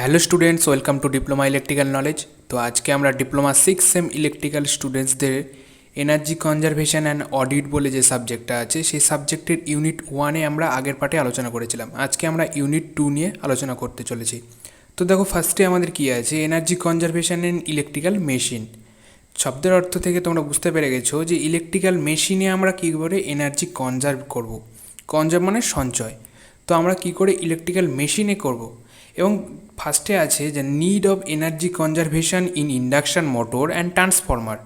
Hello students, welcome to diploma electrical knowledge. তো আজকে আমরা ডিপ্লোমা 6th সেম ইলেকট্রিক্যাল স্টুডেন্টসদের এনার্জি কনজারভেশন অ্যান্ড অডিট বলে যে সাবজেক্টটা আছে সেই সাবজেক্টের ইউনিট 1-এ আমরা আগের পার্টে আলোচনা করেছিলাম। আজকে আমরা ইউনিট 2 নিয়ে আলোচনা করতে চলেছি। তো দেখো, ফার্স্টে আমাদের কী আছে, energy conservation and electrical machine. শব্দের অর্থ থেকে তোমরা বুঝতে পেরে গেছো যে ইলেকট্রিক্যাল মেশিনে আমরা কী করে এনার্জি কনজার্ভ করব। কনজার্ভ মানে সঞ্চয়। তো আমরা কী করে ইলেকট্রিক্যাল মেশিনে করব, এবং ফার্স্টে আছে যে need of energy conservation in induction motor and transformer.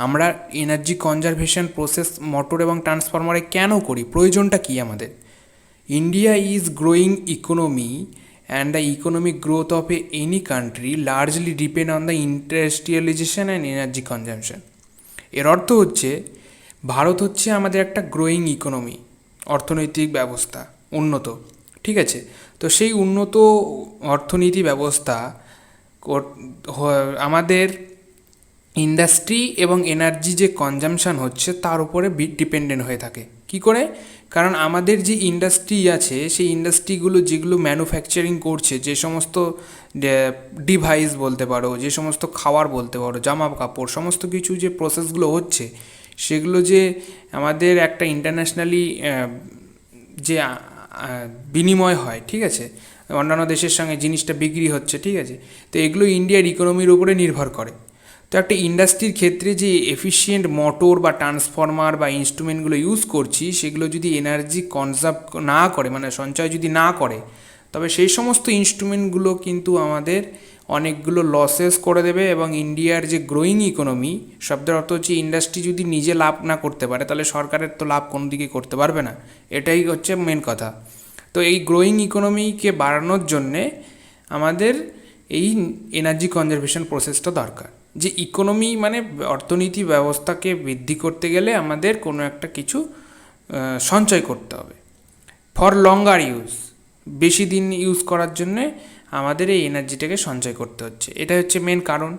আমরা এনার্জি কনজারভেশন প্রসেস মোটর এবং ট্রান্সফরমারে কেন করি, প্রয়োজনটা কী আমাদের। India is growing economy and the economic growth of any country largely depend on the industrialisation and energy consumption. এর অর্থ হচ্ছে ভারত হচ্ছে আমাদের একটা গ্রোয়িং ইকোনমি, অর্থনৈতিক ব্যবস্থা উন্নত, ঠিক আছে। তো সেই উন্নত অর্থনীতি ব্যবস্থা আমাদের ইন্ডাস্ট্রি এবং এনার্জি যে কনজামশান হচ্ছে তার উপরে ডিপেন্ডেন্ট হয়ে থাকে। কি করে? কারণ আমাদের যে ইন্ডাস্ট্রি আছে সেই ইন্ডাস্ট্রিগুলো যেগুলো ম্যানুফ্যাকচারিং করছে, যে সমস্ত ডিভাইস বলতে পারো, যে সমস্ত খাবার বলতে পারো, জামা কাপড়, সমস্ত কিছু যে প্রসেসগুলো হচ্ছে সেগুলো যে আমাদের একটা ইন্টারন্যাশনালি যে বিনিময় হয়, ঠিক আছে, অন্যান্য দেশের সঙ্গে জিনিসটা বিক্রি হচ্ছে, ঠিক আছে। তো এগুলো ইন্ডিয়ার ইকোনমির উপরে নির্ভর করে। তো একটা ইন্ডাস্ট্রির ক্ষেত্রে যে এফিশিয়েন্ট মোটর বা ট্রান্সফরমার বা ইনস্ট্রুমেন্টগুলো ইউজ করছি সেগুলো যদি এনার্জি কনজার্ভ না করে, মানে সঞ্চয় যদি না করে, তবে সেই সমস্ত ইনস্ট্রুমেন্টগুলো কিন্তু আমাদের অনেকগুলো লসেস করে দেবে। এবং ইন্ডিয়ার যে গ্রোয়িং ইকোনমি, শব্দের অর্থ হচ্ছে ইন্ডাস্ট্রি যদি নিজে লাভ না করতে পারে তাহলে সরকারের তো লাভ কোনো দিকে করতে পারবে না, এটাই হচ্ছে মেন কথা। তো এই গ্রোয়িং ইকোনমিকে বাড়ানোর জন্যে আমাদের এই এনার্জি কনজারভেশন প্রসেসটা দরকার। যে ইকোনমি মানে অর্থনীতি ব্যবস্থাকে বৃদ্ধি করতে গেলে আমাদের কোনো একটা কিছু সঞ্চয় করতে হবে। ফর লঙ্গার ইউজ, বেশি দিন ইউজ করার জন্যে আমাদের এই এনার্জিটাকে সঞ্চয় করতে হচ্ছে, এটা হচ্ছে মেন কারণ।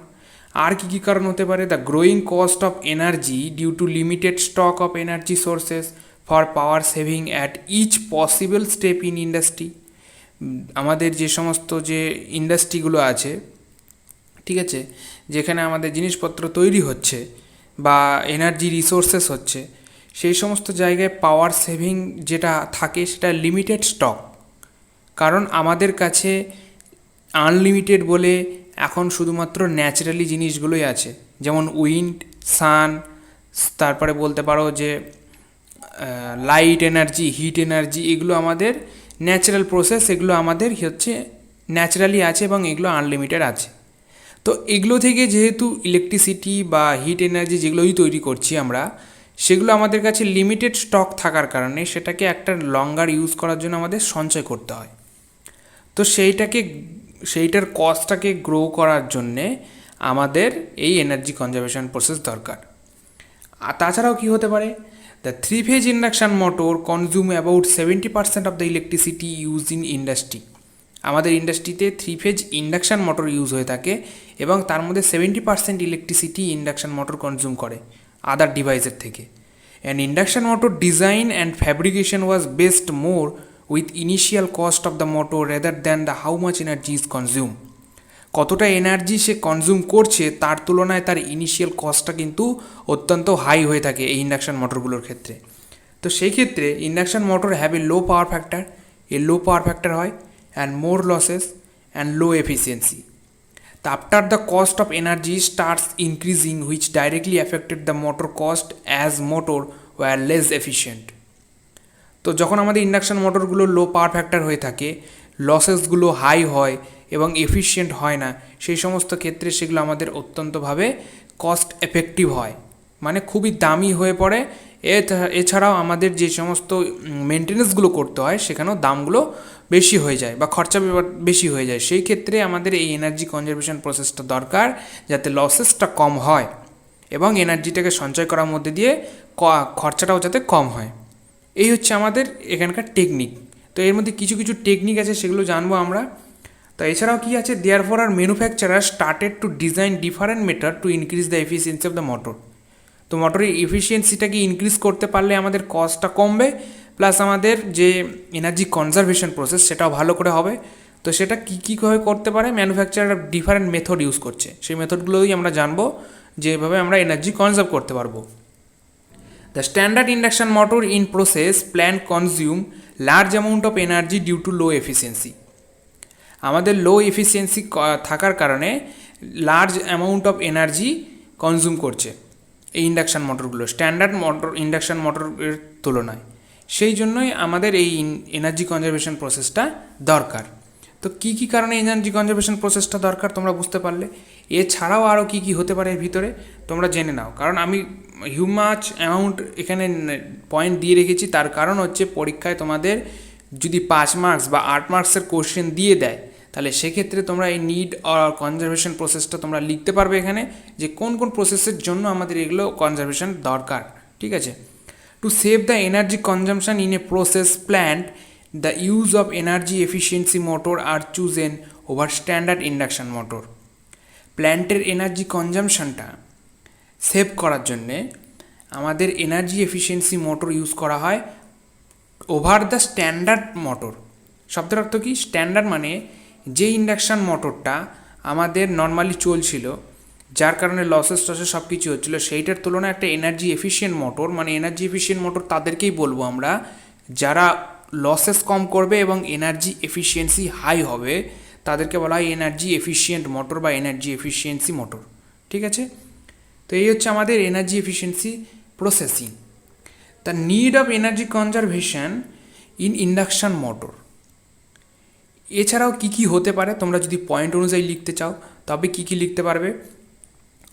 আর কী কী কারণ হতে পারে? The growing cost of energy due to limited stock of energy sources for power saving at each possible step in industry. আমাদের যে সমস্ত যে ইন্ডাস্ট্রিগুলো আছে, ঠিক আছে, যেখানে আমাদের জিনিসপত্র তৈরি হচ্ছে বা এনার্জি রিসোর্সেস হচ্ছে, সেই সমস্ত জায়গায় পাওয়ার সেভিং যেটা থাকে সেটা লিমিটেড স্টক। কারণ আমাদের কাছে আনলিমিটেড বলে এখন শুধুমাত্র ন্যাচারালি জিনিসগুলোই আছে, যেমন উইন্ড, সান, তারপরে বলতে পারো যে লাইট এনার্জি, হিট এনার্জি, এগুলো আমাদের ন্যাচারাল প্রসেস, এগুলো আমাদের হচ্ছে ন্যাচারালি আছে এবং এগুলো আনলিমিটেড আছে। তো এগুলো থেকে যেহেতু ইলেকট্রিসিটি বা হিট এনার্জি যেগুলোই তৈরি করছি আমরা, সেগুলো আমাদের কাছে লিমিটেড স্টক থাকার কারণে সেটাকে একটা লঙ্গার ইউজ করার জন্য আমাদের সঞ্চয় করতে হয়। তো সেইটার কস্টটাকে গ্রো করার জন্যে আমাদের এই এনার্জি কনজারভেশন প্রসেস দরকার। আর তাছাড়াও কী হতে পারে? The 3-phase induction motor consume about 70% of the electricity use in industry. আমাদের ইন্ডাস্ট্রিতে 3-phase ইন্ডাকশান মোটর ইউজ হয়ে থাকে এবং তার মধ্যে 70% ইলেকট্রিসিটি ইন্ডাকশান মোটর কনজিউম করে আদার ডিভাইসের থেকে। And induction motor design and fabrication was based more with initial cost of the motor rather than the how much energy is consume. কতটা energy সে consume করছে তার তুলনায় তার ইনিশিয়াল কস্টটা কিন্তু অত্যন্ত হাই হয়ে থাকে এই ইন্ডাকশান মোটরগুলোর ক্ষেত্রে। তো সেই ক্ষেত্রে induction motor have a low power factor, low power factor হয় and more losses and low efficiency. After the cost of energy starts increasing, which directly affected the motor cost as motor were less efficient. তো যখন আমাদের induction মোটরগুলো লো power factor হয়ে থাকে, লসেসগুলো high হয় এবং efficient হয় না, সেই সমস্ত ক্ষেত্রে সেগুলো আমাদের অত্যন্তভাবে কস্ট এফেক্টিভ হয়, মানে খুবই দামি হয়ে পড়ে। এছাড়াও আমাদের যে সমস্ত মেনটেন্যান্সগুলো করতে হয় সেখানেও দামগুলো বেশি হয়ে যায় বা খরচা বেশি হয়ে যায়। সেই ক্ষেত্রে আমাদের এই এনার্জি কনজারভেশন প্রসেসটা দরকার, যাতে লসেসটা কম হয় এবং এনার্জিটাকে সঞ্চয় করার মধ্যে দিয়ে খরচাটাও যাতে কম হয়। এই হচ্ছে আমাদের এখানকার টেকনিক। তো এর মধ্যে কিছু কিছু টেকনিক আছে, সেগুলো জানবো আমরা। তো এছাড়াও কী আছে? Therefore are manufacturer started to design different method to increase the efficiency of the motor. তো মোটরের এফিসিয়েন্সিটাকে ইনক্রিজ করতে পারলে আমাদের কস্টটা কমবে, প্লাস আমাদের যে এনার্জি কনজারভেশন প্রসেস সেটাও ভালো করে হবে। তো সেটা কীভাবে করতে পারে, ম্যানুফ্যাকচারার ডিফারেন্ট মেথড ইউজ করছে, সেই মেথডগুলোই আমরা জানবো যে এভাবে আমরা এনার্জি কনজার্ভ করতে পারবো। The standard induction motor in process plant consume large amount of energy due to low efficiency. আমাদের লো এফিসিয়েন্সি থাকার কারণে large amount of energy consume করছে এই ইন্ডাকশান মোটরগুলো স্ট্যান্ডার্ড মোটর ইন্ডাকশান মোটরের তুলনায়। সেই জন্যই আমাদের এই এনার্জি কনজারভেশন প্রসেসটা দরকার। তো কী কী কারণে এনার্জি কনজারভেশন প্রসেসটা দরকার তোমরা বুঝতে পারলে। এছাড়াও আরও কী কী হতে পারে এর ভিতরে তোমরা জেনে নাও, কারণ আমি হিউমাচ অ্যামাউন্ট এখানে পয়েন্ট দিয়ে রেখেছি, তার কারণ হচ্ছে পরীক্ষায় তোমাদের যদি 5 মার্কস বা 8 মার্কসের কোশ্চেন দিয়ে দেয়, তাহলে সেক্ষেত্রে তোমরা এই নিড আর কনজারভেশন প্রসেসটা তোমরা লিখতে পারবে এখানে, যে কোন কোন প্রসেসের জন্য আমাদের এগুলো কনজারভেশন দরকার। ঠিক আছে, to save the energy consumption in a process plant, the use of energy efficiency motor are chosen over standard induction motor. প্ল্যান্টের এনার্জি কনজামশনটা সেভ করার জন্যে আমাদের এনার্জি এফিসিয়েন্সি মোটর ইউজ করা হয় ওভার দ্য স্ট্যান্ডার্ড মোটর। শব্দের অর্থ কি? স্ট্যান্ডার্ড মানে যে ইন্ডাকশান মোটরটা আমাদের নর্মালি চলছিল, যার কারণে লসেস সব কিছু হচ্ছিলো, সেইটার তুলনায় একটা এনার্জি এফিশিয়েন্ট মোটর, মানে এনার্জি এফিশিয়েন্ট মোটর তাদেরকেই বলবো আমরা যারা লসেস কম করবে এবং এনার্জি এফিসিয়েন্সি হাই হবে, তাদেরকে বলা হয় এনার্জি এফিশিয়েন্ট মোটর বা এনার্জি এফিসিয়েন্সি মোটর। ঠিক আছে, তো এই হচ্ছে আমাদের energy efficiency processing. The need of energy conservation in induction motor. এছাড়াও কী কী হতে পারে তোমরা যদি পয়েন্ট অনুযায়ী লিখতে চাও তবে কী কী লিখতে পারবে।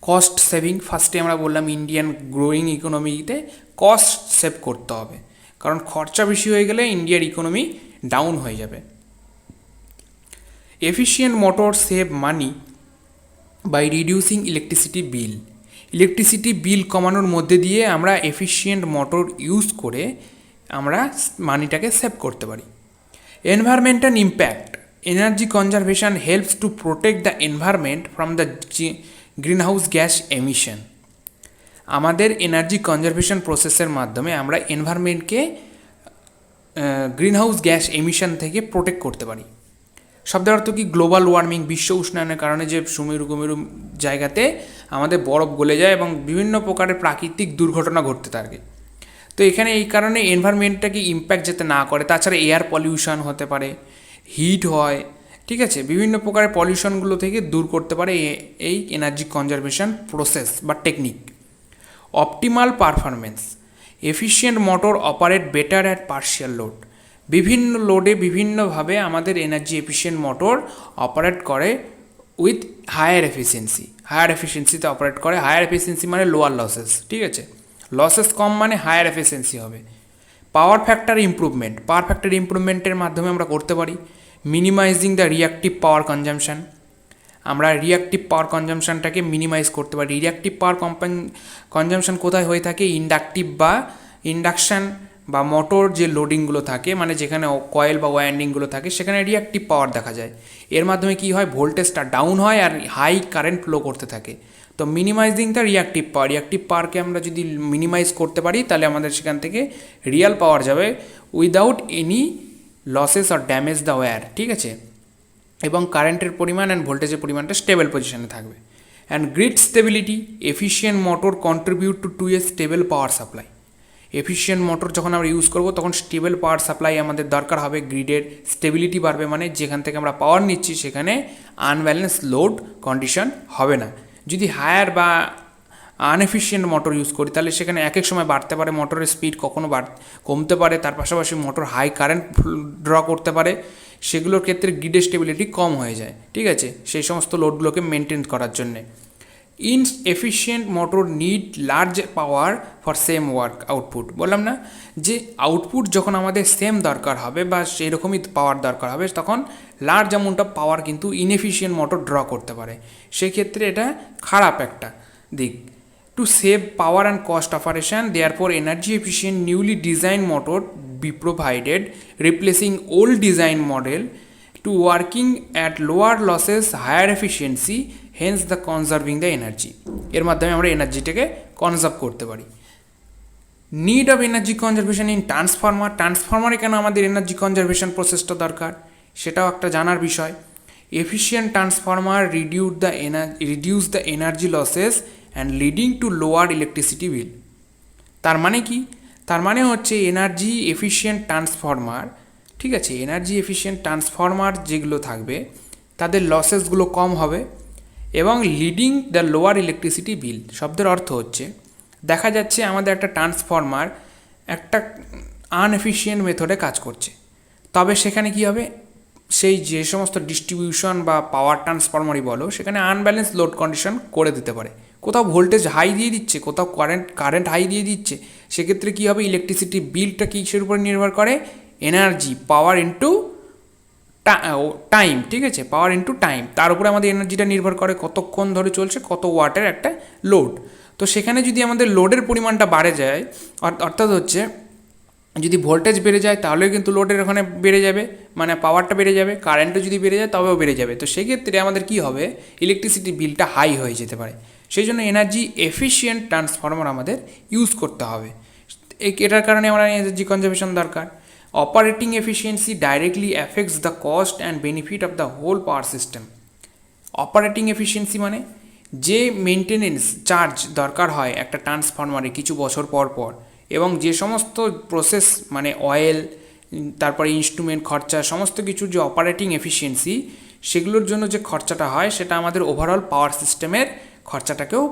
কস্ট সেভিং, ফার্স্টে আমরা বললাম ইন্ডিয়ান গ্রোয়িং ইকোনমিতে কস্ট সেভ করতে হবে, কারণ খরচা বেশি হয়ে গেলে ইন্ডিয়ার ইকোনমি ডাউন হয়ে যাবে। Efficient motor save money by reducing electricity bill. Electricity bill কমানোর মধ্যে দিয়ে আমরা এফিশিয়েন্ট মোটর ইউজ করে আমরা মানিটাকে সেভ করতে পারি। Environmental impact, energy conservation helps to protect the environment from the greenhouse gas emission. আমাদের এনার্জি কনজারভেশন প্রসেসের মাধ্যমে আমরা এনভায়রনমেন্টকে গ্রিনহাউস গ্যাস এমিশন থেকে প্রোটেক্ট করতে পারি। শব্দের অর্থ কি? গ্লোবাল ওয়ার্মিং, বিশ্ব উষ্ণায়নের কারণে যে সুমেরু কুমেরু জায়গাতে আমাদের বরফ গলে যায় এবং বিভিন্ন প্রকারের প্রাকৃতিক দুর্ঘটনা ঘটতে থাকে, তো এখানে এই কারণে এনভায়রনমেন্টটাকে ইম্প্যাক্ট যাতে না করে। তাছাড়া এয়ার পলিউশন হতে পারে, হিট হয়, ঠিক আছে, বিভিন্ন প্রকারের পলিউশনগুলো থেকে দূর করতে পারে এই এনার্জি কনজারভেশন প্রসেস বা technique. Optimal performance, efficient motor operate better at partial load. বিভিন্ন লোডে বিভিন্নভাবে আমাদের এনার্জি এফিশিয়েন্ট মোটর অপারেট করে উইথ হায়ার এফিসিয়েন্সি। হায়ার এফিসিয়েন্সিতে অপারেট করে। হায়ার এফিসিয়েন্সি মানে লোয়ার লসেস, ঠিক আছে, লসেস কম মানে হায়ার এফিসিয়েন্সি হবে। Power factor improvement, power factor ইমপ্রুভমেন্টের মাধ্যমে আমরা করতে পারি minimizing the reactive power consumption. আমরা রিয়াক্টিভ পাওয়ার কনজামশানটাকে মিনিমাইজ করতে পারি। রিয়াক্টিভ পাওয়ার কনজামশান কোথায় হয়ে থাকে? ইন্ডাকটিভ বা ইন্ডাকশান বা মোটর যে লোডিংগুলো থাকে, মানে যেখানে কয়েল বা ওয়াইন্ডিংগুলো থাকে, সেখানে রিয়াক্টিভ পাওয়ার দেখা যায়। এর মাধ্যমে কি হয়? ভোল্টেজটা ডাউন হয় আর হাই কারেন্ট ফ্লো করতে থাকে। তো minimizing the reactive power, reactive পাওয়ারকে আমরা যদি মিনিমাইজ করতে পারি তাহলে আমাদের সেখান থেকে রিয়েল পাওয়ার যাবে without any losses or damage the wire, ঠিক আছে, এবং কারেন্টের পরিমাণ অ্যান্ড ভোল্টেজের পরিমাণটা স্টেবল পজিশনে থাকবে। And greed stability, efficient motor contribute to A stable power supply. Efficient motor যখন আমরা ইউজ করব তখন স্টেবল পাওয়ার সাপ্লাই আমাদের দরকার হবে। গ্রিডের স্টেবিলিটি বাড়বে, মানে যেখান থেকে আমরা পাওয়ার নিচ্ছি সেখানে আনব্যালেন্স লোড কন্ডিশন হবে না। যদি হায়ার বা আনএফিশিয়েন্ট মোটর ইউজ করি তাহলে সেখানে এক এক সময় বাড়তে পারে, মোটরের স্পিড কখনো কমতে পারে, তার পাশাপাশি মোটর হাই কারেন্ট ড্র করতে পারে, সেগুলোর ক্ষেত্রে গ্রিডের স্টেবিলিটি কম হয়ে যায়, ঠিক আছে, সেই সমস্ত লোডগুলোকে মেনটেন করার জন্যে। Inefficient motor need large power for same work output. বললাম না যে আউটপুট যখন আমাদের সেম দরকার হবে বা সেই রকমই পাওয়ার দরকার হবে, তখন লার্জ অ্যামাউন্ট অফ পাওয়ার কিন্তু ইনএফিশিয়েন্ট মোটর ড্র করতে পারে। সেক্ষেত্রে এটা খারাপ একটা দিক। To save power and cost operation, therefore energy efficient newly design motor be provided, replacing old design model to working at lower losses, higher efficiency, hence the conserving the energy. এর মাধ্যমে আমরা এনার্জিটাকে কনজার্ভ করতে পারি। Need of energy conservation in transformer, ট্রান্সফর্মারে কেন আমাদের energy conservation প্রসেসটা দরকার সেটাও একটা জানার বিষয়। Efficient transformer reduce the energy losses and leading to lower electricity bill. তার মানে কি? তার মানে হচ্ছে এনার্জি এফিশিয়েন্ট ট্রান্সফরমার, ঠিক আছে, এনার্জি এফিশিয়েন্ট ট্রান্সফরমার যেগুলো থাকবে তাদের লসেসগুলো কম হবে এবং leading the lower electricity bill. শব্দের অর্থ হচ্ছে দেখা যাচ্ছে আমাদের একটা ট্রান্সফরমার একটা আনএফিশিয়েন্ট মেথডে কাজ করছে, তবে সেখানে কি হবে, সেই যে সমস্ত ডিস্ট্রিবিউশন বা পাওয়ার ট্রান্সফরমারই বলো, সেখানে আনব্যালেন্স লোড কন্ডিশন করে দিতে পারে। কোথাও ভোল্টেজ হাই দিয়ে দিচ্ছে, কোথাও কারেন্ট হাই দিয়ে দিচ্ছে। সেক্ষেত্রে কী হবে, ইলেকট্রিসিটি বিলটা কিসের উপর নির্ভর করে? এনার্জি, পাওয়ার ইন্টু টাইম, ঠিক আছে, পাওয়ার ইন্টু টাইম, তার উপরে আমাদের এনার্জিটা নির্ভর করে কতক্ষণ ধরে চলছে, কত ওয়াটের একটা লোড। তো সেখানে যদি আমাদের লোডের পরিমাণটা বাড়ে যায়, অর্থাৎ হচ্ছে যদি ভোল্টেজ বেড়ে যায় তাহলে কিন্তু লোডের ওখানে বেড়ে যাবে, মানে পাওয়ারটা বেড়ে যাবে। কারেন্টও যদি বেড়ে যায় তবেও বেড়ে যাবে। তো সেক্ষেত্রে আমাদের কি হবে, ইলেকট্রিসিটি বিলটা হাই হয়ে যেতে পারে। সেই জন্য এনার্জি এফিশিয়েন্ট ট্রান্সফরমার আমাদের ইউজ করতে হবে। এটার কারণে আমরা এনার্জি কনজারভেশন দরকার। Operating efficiency directly affects the cost and benefit of the whole power system. Operating efficiency মানে যে মেনটেনেন্স চার্জ দরকার হয় একটা ট্রান্সফরমারে কিছু বছর পর পর, এবং যে সমস্ত প্রসেস মানে অয়েল, তারপরে ইনস্ট্রুমেন্ট খরচা, সমস্ত কিছুর যে অপারেটিং এফিসিয়েন্সি, সেগুলোর জন্য যে খরচাটা হয় সেটা আমাদের ওভারঅল পাওয়ার সিস্টেমের খরচাটাকেও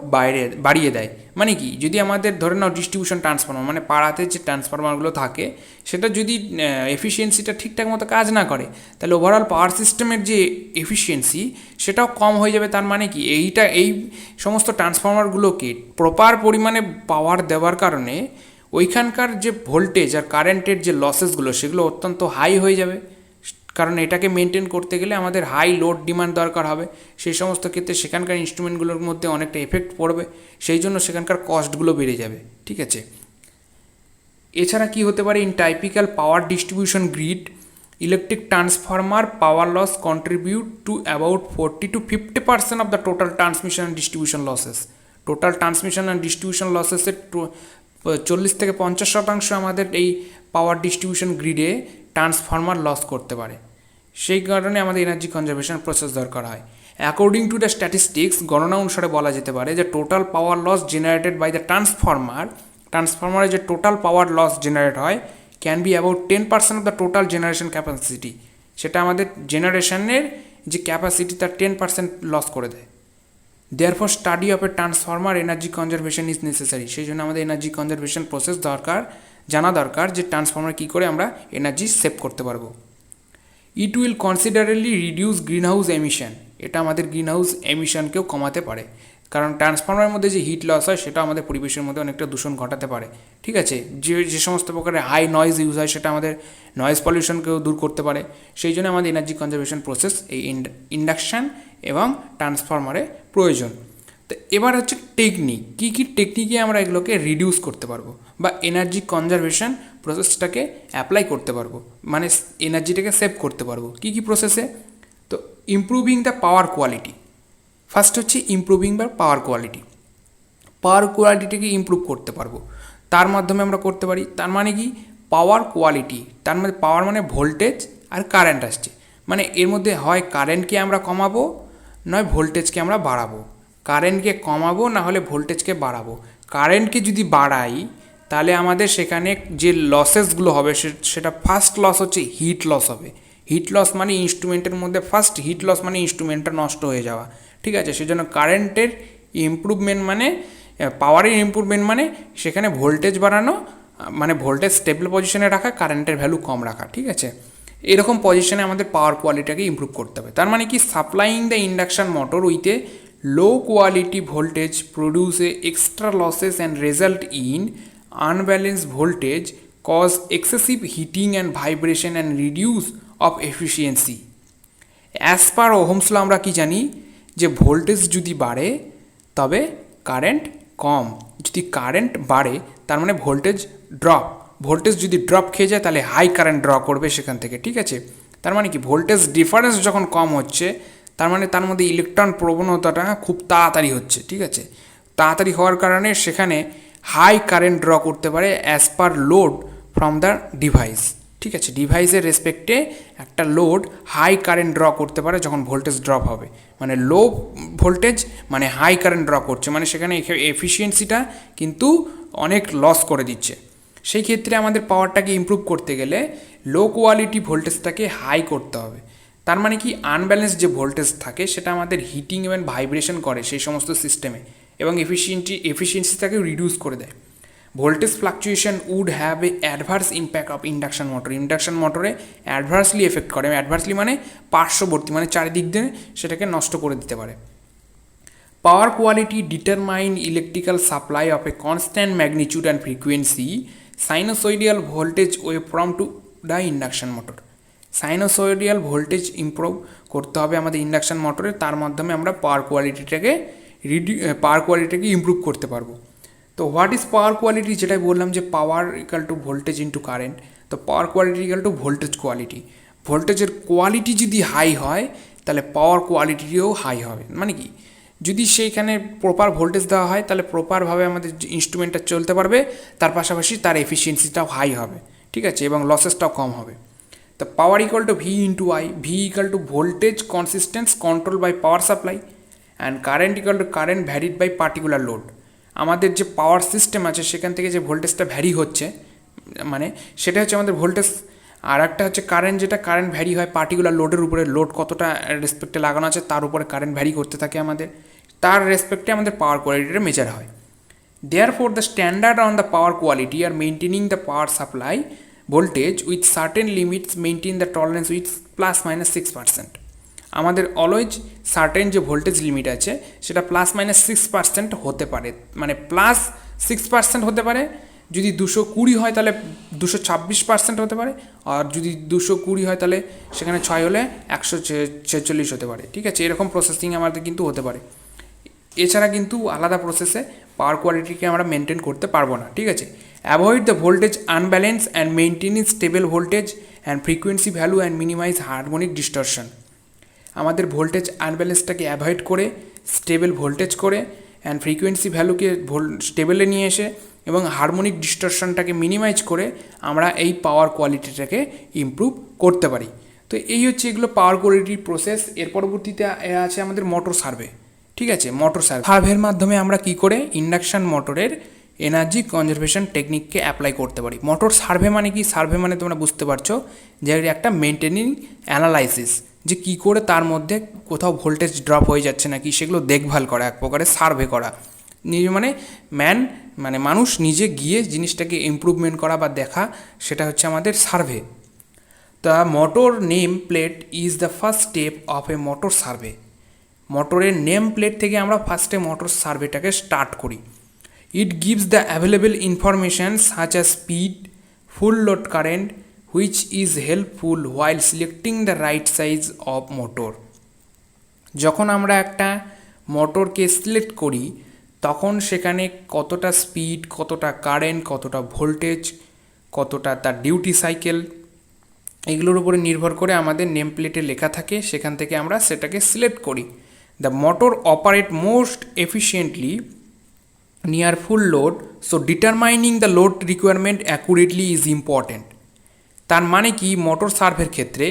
বাড়িয়ে দেয়। মানে কি, যদি আমাদের ধরে নাও ডিস্ট্রিবিউশন ট্রান্সফরমার, মানে পাড়াতে যে ট্রান্সফরমারগুলো থাকে সেটা যদি এফিসিয়েন্সিটা ঠিকঠাক মতো কাজ না করে, তাহলে ওভারঅল পাওয়ার সিস্টেমের যে এফিসিয়েন্সি সেটাও কম হয়ে যাবে। তার মানে কি, এই সমস্ত ট্রান্সফরমারগুলোকে প্রপার পরিমাণে পাওয়ার দেওয়ার কারণে ওইখানকার যে ভোল্টেজ আর কারেন্টের যে লসেসগুলো সেগুলো অত্যন্ত হাই হয়ে যাবে। কারণ এটাকে মেনটেন করতে গেলে আমাদের হাই লোড ডিমান্ড দরকার হবে। সেই সমস্ত ক্ষেত্রে সেখানকার ইনস্ট্রুমেন্টগুলোর মধ্যে অনেকটা এফেক্ট পড়বে, সেই জন্য সেখানকার কস্টগুলো বেড়ে যাবে, ঠিক আছে। এছাড়া কি হতে পারে, in typical power distribution grid electric transformer power loss contribute to about 40 to 50% of the total transmission and distribution losses. Total transmission and distribution লসেসের 40 থেকে 50% আমাদের এই পাওয়ার ডিস্ট্রিবিউশন গ্রিডে ট্রান্সফরমার লস করতে পারে। সেই কারণে আমাদের এনার্জি কনজারভেশন প্রসেস দরকার হয়। অ্যাকর্ডিং টু দ্য স্ট্যাটিস্টিক্স, গণনা অনুসারে বলা যেতে পারে যে total power loss generated by the ট্রান্সফরমারে যে টোটাল পাওয়ার লস জেনারেট হয় can be about 10% of the total generation capacity. সেটা আমাদের জেনারেশনের যে ক্যাপাসিটি তার 10% লস করে দেয়। Therefore study of A transformer energy conservation is necessary. সেই জন্য আমাদের এনার্জি কনজারভেশন প্রসেস জানা দরকার, যে ট্রান্সফরমার কী করে আমরা এনার্জি সেভ করতে পারবো। It will considerably reduce greenhouse emission. এটা আমাদের গ্রিনহাউস এমিশনকেও কমাতে পারে, কারণ ট্রান্সফরমারের মধ্যে যে হিট লস হয় সেটা আমাদের পরিবেশের মধ্যে অনেকটা দূষণ ঘটাতে পারে, ঠিক আছে। যে সমস্ত প্রকারের হাই নয়েজ ইউজ হয় সেটা আমাদের নয়েজ পলিউশনকেও দূর করতে পারে। সেই জন্য আমাদের এনার্জি কনজারভেশন প্রসেস এই ইন্ডাকশান এবং ট্রান্সফরমারে প্রয়োজন। তো এবার হচ্ছে টেকনিক, কী কী টেকনিকে আমরা এগুলোকে রিডিউস করতে পারবো বা এনার্জি কনজারভেশন প্রসেসটাকে অ্যাপ্লাই করতে পারবো, মানে এনার্জিটাকে সেভ করতে পারবো। কী কী প্রসেসে? তো improving the power quality. First হচ্ছে improving the power quality. Power কোয়ালিটিটাকে ইমপ্রুভ করতে পারবো, তার মাধ্যমে আমরা করতে পারি। তার মানে কি, পাওয়ার কোয়ালিটি, তার মধ্যে পাওয়ার মানে ভোল্টেজ আর কারেন্ট আসছে, মানে এর মধ্যে হয় কারেন্টকে আমরা কমাবো নয় ভোল্টেজকে আমরা বাড়াবো। কারেন্টকে কমাবো না হলে ভোল্টেজকে বাড়াবো। কারেন্টকে যদি বাড়াই তাহলে আমাদের সেখানে যে লসেসগুলো হবে সেটা ফার্স্ট লস হচ্ছে হিট লস হবে। হিট লস মানে ইনস্ট্রুমেন্টের মধ্যে ফার্স্ট হিট লস মানে ইনস্ট্রুমেন্টটা নষ্ট হয়ে যাওয়া, ঠিক আছে। সেজন্য কারেন্টের ইমপ্রুভমেন্ট মানে পাওয়ারের ইমপ্রুভমেন্ট মানে সেখানে ভোল্টেজ বাড়ানো, মানে ভোল্টেজ স্টেবল পজিশনে রাখা, কারেন্টের ভ্যালু কম রাখা, ঠিক আছে। এরকম পজিশনে আমাদের পাওয়ার কোয়ালিটিটাকে ইমপ্রুভ করতে হবে। তার মানে কি, supplying the induction motor with a low quality voltage produce a extra losses and result in unbalanced voltage, cause excessive heating and vibration and reduce of efficiency. As per Ohm's law আমরা কি জানি, যে voltage যদি বাড়ে তবে current কম, যদি current বাড়ে তার মানে ভোল্টেজ ড্রপ, ভোল্টেজ যদি ড্রপ খেয়ে যায় তাহলে হাই কারেন্ট ড্র করবে সেখান থেকে, ঠিক আছে। তার মানে কি, ভোল্টেজ ডিফারেন্স যখন কম হচ্ছে তার মানে তার মধ্যে ইলেকট্রন প্রবণতাটা খুব তাড়াতাড়ি হচ্ছে, ঠিক আছে। তাড়াতাড়ি হওয়ার কারণে সেখানে হাই কারেন্ট ড্র করতে পারে as per load from the device, ঠিক ঠিক আছে, ডিভাইসের রেসপেক্টে একটা লোড হাই কারেন্ট ড্র করতে পারে যখন ভোল্টেজ ড্রপ হবে, মানে লো ভোল্টেজ মানে হাই কারেন্ট ড্র করছে, মানে সেখানে এফিসিয়েন্সিটা কিন্তু অনেক লস করে দিচ্ছে। সেই ক্ষেত্রে আমাদের পাওয়ারটাকে ইমপ্রুভ করতে গেলে লো কোয়ালিটি ভোল্টেজটাকে হাই করতে হবে। তার মানে কি আনব্যালেন্স যে ভোল্টেজ থাকে সেটা আমাদের হিটিং এবং ভাইব্রেশন করে সেই সমস্ত সিস্টেমে, এবং এফিসিয়েন্সিটাকে রিডিউস করে দেয়। Voltage fluctuation would have a adverse impact of induction motor. Induction মোটরে অ্যাডভার্সলি এফেক্ট করে, অ্যাডভার্সলি মানে পার্শ্ববর্তী, মানে চারিদিক দিয়ে সেটাকে নষ্ট করে দিতে পারে। Power quality determine electrical supply of a constant magnitude and frequency sinusoidal voltage way from to the induction motor. Sinusoidal voltage improve করতে হবে আমাদের ইন্ডাকশন মোটরে, তার মাধ্যমে আমরা পাওয়ার কোয়ালিটিটাকে ইমপ্রুভ করতে পারবো। তো হোয়াট ইজ পাওয়ার কোয়ালিটি, যেটাই বললাম যে power equal to voltage into current. তো power quality equal to voltage quality. ভোল্টেজের কোয়ালিটি যদি হাই হয় তাহলে পাওয়ার কোয়ালিটিও হাই হবে। মানে কি, যদি সেইখানে প্রপার ভোল্টেজ দেওয়া হয় তাহলে প্রপারভাবে আমাদের ইনস্ট্রুমেন্টটা চলতে পারবে, তার পাশাপাশি তার এফিসিয়েন্সিটাও হাই হবে, ঠিক আছে, এবং লসেসটাও কম হবে। তো power equal to V into I, V equal to voltage consistence control by power supply, and current equal to current varied by particular load. আমাদের যে পাওয়ার সিস্টেম আছে সেখান থেকে যে ভোল্টেজটা ভ্যারি হচ্ছে, মানে সেটা হচ্ছে আমাদের ভোল্টেজ। আর একটা হচ্ছে কারেন্ট, যেটা কারেন্ট ভ্যারি হয় পার্টিকুলার লোডের উপরে, লোড কতটা রেসপেক্টে লাগানো আছে তার উপরে কারেন্ট ভ্যারি করতে থাকে আমাদের, তার রেসপেক্টে আমাদের পাওয়ার কোয়ালিটিটা মেজার হয়। Therefore, the standard on the power quality are maintaining the power supply voltage with certain limits, maintain the tolerance with plus minus 6%. আমাদের অলওয়েজ সার্টেন যে ভোল্টেজ লিমিট আছে সেটা প্লাস মাইনাস 6% হতে পারে, মানে প্লাস 6% হতে পারে। যদি 220 হয় তাহলে 226% হতে পারে, আর যদি 220 হয় তাহলে সেখানে 6 হলে 146 হতে পারে, ঠিক আছে। এরকম প্রসেসিং আমাদের কিন্তু হতে পারে। এছাড়া কিন্তু আলাদা প্রসেসে পাওয়ার কোয়ালিটিকে আমরা মেনটেন করতে পারবো না, ঠিক আছে। Avoid the voltage unbalance and maintain stable voltage and frequency value and minimize harmonic distortion. আমাদের ভোল্টেজ আনব্যালেন্সটাকে অ্যাভয়েড করে স্টেবল ভোল্টেজ করে অ্যান্ড ফ্রিকোয়েন্সি ভ্যালুকে স্টেবলে নিয়ে এসে এবং হারমোনিক ডিস্টরশনটাকে মিনিমাইজ করে আমরা এই পাওয়ার কোয়ালিটিটাকে ইমপ্রুভ করতে পারি। তো এই হচ্ছে এগুলো পাওয়ার কোয়ালিটির প্রসেস। এর পরবর্তীতে আছে আমাদের মোটর সার্ভে, ঠিক আছে। মোটর সার্ভের মাধ্যমে আমরা কি করে ইন্ডাকশন মোটরের এনার্জি কনজারভেশন টেকনিককে অ্যাপ্লাই করতে পারি। মোটর সার্ভে মানে কি, সার্ভে মানে তোমরা বুঝতে পারছো যে একটা মেনটেনিং অ্যানালাইসিস, যে কী করে তার মধ্যে কোথাও ভোল্টেজ ড্রপ হয়ে যাচ্ছে নাকি সেগুলো দেখভাল করা, এক প্রকারের সার্ভে করা। নিজে মানে মানুষ নিজে গিয়ে জিনিসটাকে ইমপ্রুভমেন্ট করা বা দেখা, সেটা হচ্ছে আমাদের survey. The motor name plate is the first step of A motor survey. মোটরের নেম প্লেট থেকে আমরা ফার্স্টে মোটর সার্ভেটাকে স্টার্ট করি। ইট gives the available information such as speed, full load current, which is helpful while selecting the right size of motor. যখন আমরা একটা মোটরকে select করি তখন সেখানে কতটা স্পিড, কতটা কারেন্ট, কতটা ভোল্টেজ, কতটা তার ডিউটি সাইকেল, এগুলোর উপরে নির্ভর করে আমাদের নেম প্লেটে লেখা থাকে, সেখান থেকে আমরা সেটাকে সিলেক্ট করি। The motor operate most efficiently near full load, so determining the load requirement accurately is important. তার মানে কি, মোটর সার্ভের ক্ষেত্রে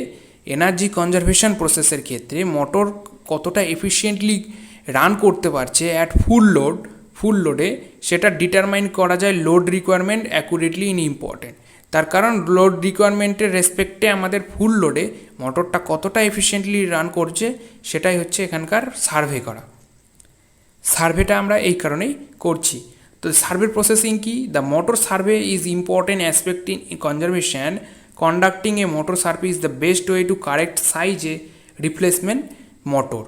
এনার্জি কনজারভেশন প্রসেসের ক্ষেত্রে মোটর কতটা এফিশিয়েন্টলি রান করতে পারছে অ্যাট ফুল লোডে সেটা ডিটারমাইন করা যায় load requirement accurately in important. তার কারণ লোড রিকোয়ারমেন্টের রেসপেক্টে আমাদের ফুল লোডে মোটরটা কতটা এফিশিয়েন্টলি রান করছে সেটাই হচ্ছে এখানকার সার্ভে করা। সার্ভেটা আমরা এই কারণেই করছি। তো সার্ভে প্রসেসিং কি, the motor survey is important aspect in conservation. Conducting a motor survey is the best way to correct size A replacement motor.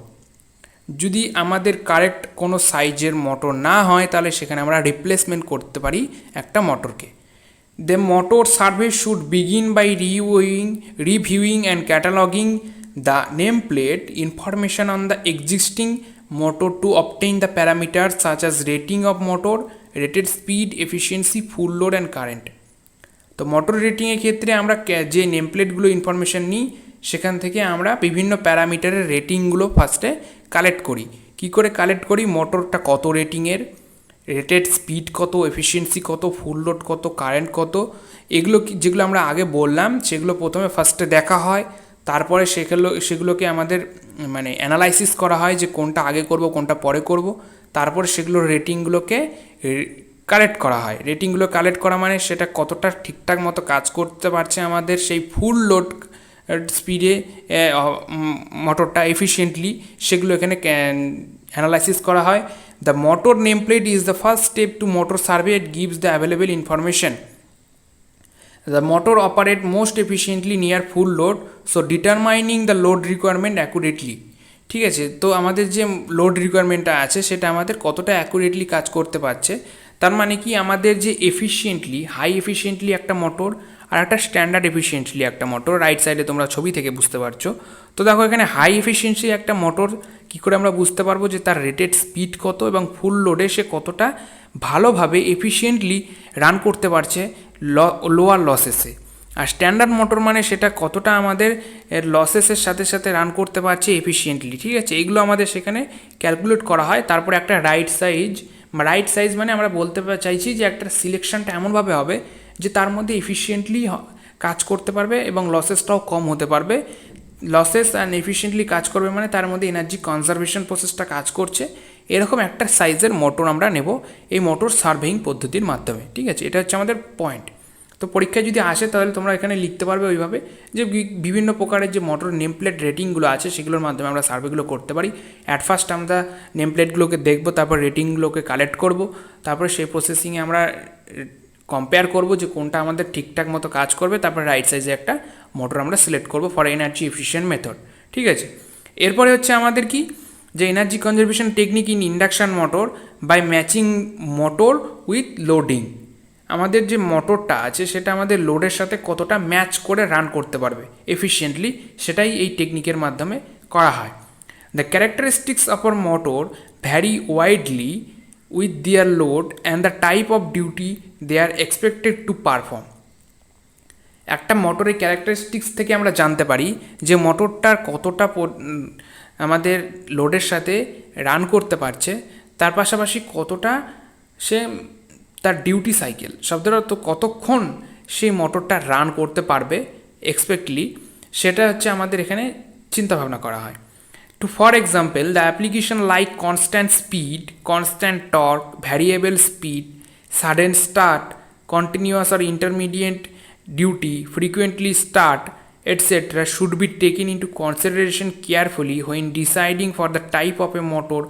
যদি আমাদের কারেক্ট কোনো সাইজের মোটর না হয় তাহলে সেখানে আমরা রিপ্লেসমেন্ট করতে পারি একটা মোটরকে। The motor survey should begin by reviewing and cataloging the nameplate information on the existing motor to obtain the parameters such as rating of motor, rated speed, efficiency, full load and current. তো motor রেটিংয়ের ক্ষেত্রে আমরা যে নেমপ্লেটগুলো information নিই সেখান থেকে আমরা বিভিন্ন প্যারামিটারের রেটিংগুলো ফার্স্টে কালেক্ট করি। কী করে কালেক্ট করি, মোটরটা কত রেটিংয়ের, রেটেড স্পিড কত, এফিসিয়েন্সি কত, ফুল লোড কত, কারেন্ট কত, এগুলো যেগুলো আমরা আগে বললাম সেগুলো প্রথমে ফার্স্টে দেখা হয়, তারপরে সেগুলোকে আমাদের মানে অ্যানালাইসিস করা হয় যে কোনটা আগে করব কোনটা পরে করব, তারপরে সেগুলোর রেটিংগুলোকে কালেক্ট করা হয়। রেটিংগুলো কালেক্ট করা মানে সেটা কতটা ঠিকঠাক মতো কাজ করতে পারছে আমাদের সেই ফুল লোড স্পিডে মোটরটা এফিশিয়েন্টলি, সেগুলো এখানে অ্যানালাইসিস করা হয়। The motor name plate is the first step to motor survey, it gives the available information. The motor operate most efficiently near full load, so determining the load requirement accurately. ঠিক আছে, তো আমাদের যে load রিকোয়ারমেন্টটা আছে সেটা আমাদের কতটা accurately কাজ করতে পারছে, তার মানে কি আমাদের যে এফিশিয়েন্টলি হাই এফিশিয়েন্টলি একটা মোটর আর একটা স্ট্যান্ডার্ড এফিশিয়েন্টলি একটা মোটর, রাইট সাইডে তোমরা ছবি থেকে বুঝতে পারছো। তো দেখো এখানে হাই এফিশিয়েন্সি একটা মোটর কী করে আমরা বুঝতে পারবো যে তার রেটেড স্পিড কত এবং ফুল লোডে সে কতটা ভালোভাবে এফিশিয়েন্টলি রান করতে পারছে লোয়ার লসেসে। আর স্ট্যান্ডার্ড মোটর মানে সেটা কতটা আমাদের লসেসের সাথে সাথে রান করতে পারছে এফিশিয়েন্টলি। ঠিক আছে, এগুলো আমাদের সেখানে ক্যালকুলেট করা হয়। তারপরে একটা রাইট সাইজ মানে আমরা বলতে চাইছি যে একটা সিলেকশনটা এমনভাবে হবে যে তার মধ্যে এফিশিয়েন্টলি কাজ করতে পারবে এবং লসেসটাও কম হতে পারবে। লসেস অ্যান্ড এফিশিয়েন্টলি কাজ করবে মানে তার মধ্যে এনার্জি কনজারভেশন প্রসেসটা কাজ করছে, এরকম একটা সাইজের মোটর আমরা নেব এই মোটর সার্ভেইং পদ্ধতির মাধ্যমে। ঠিক আছে, এটা হচ্ছে আমাদের পয়েন্ট। তো পরীক্ষায় যদি আসে তাহলে তোমরা এখানে লিখতে পারবে ওইভাবে যে বিভিন্ন প্রকারের যে মোটর নেম প্লেট রেটিংগুলো আছে সেগুলোর মাধ্যমে আমরা সার্ভেগুলো করতে পারি। অ্যাট ফার্স্ট আমরা নেম প্লেটগুলোকে দেখবো, তারপর রেটিংগুলোকে কালেক্ট করব, তারপরে সেই প্রসেসিংয়ে আমরা কম্পেয়ার করব যে কোনটা আমাদের ঠিকঠাক মতো কাজ করবে, তারপরে রাইট সাইজে একটা মোটর আমরা সিলেক্ট করব ফর এনার্জি এফিশিয়েন্ট মেথড। ঠিক আছে, এরপরে হচ্ছে আমাদের কি যে energy conservation technique in induction motor by matching motor with loading. আমাদের যে মোটরটা আছে সেটা আমাদের লোডের সাথে কতটা ম্যাচ করে রান করতে পারবে এফিশিয়েন্টলি, সেটাই এই টেকনিকের মাধ্যমে করা হয়। The characteristics of a motor vary widely with their load and the type of duty they are expected to perform. একটা মোটরের ক্যারেক্টারিস্টিক্স থেকে আমরা জানতে পারি যে মোটরটার কতটা আমাদের লোডের সাথে রান করতে পারছে, তার পাশাপাশি কতটা সে তার ডিউটি সাইকেল শব্দটা তো কতক্ষণ সেই মোটরটা রান করতে পারবে এক্সপেক্টলি, সেটা হচ্ছে আমাদের এখানে চিন্তাভাবনা করা হয়। For example, the application like constant speed, constant torque, variable speed, sudden start, continuous or intermediate duty, frequently start, etc. should be taken into consideration carefully when deciding for the type of a motor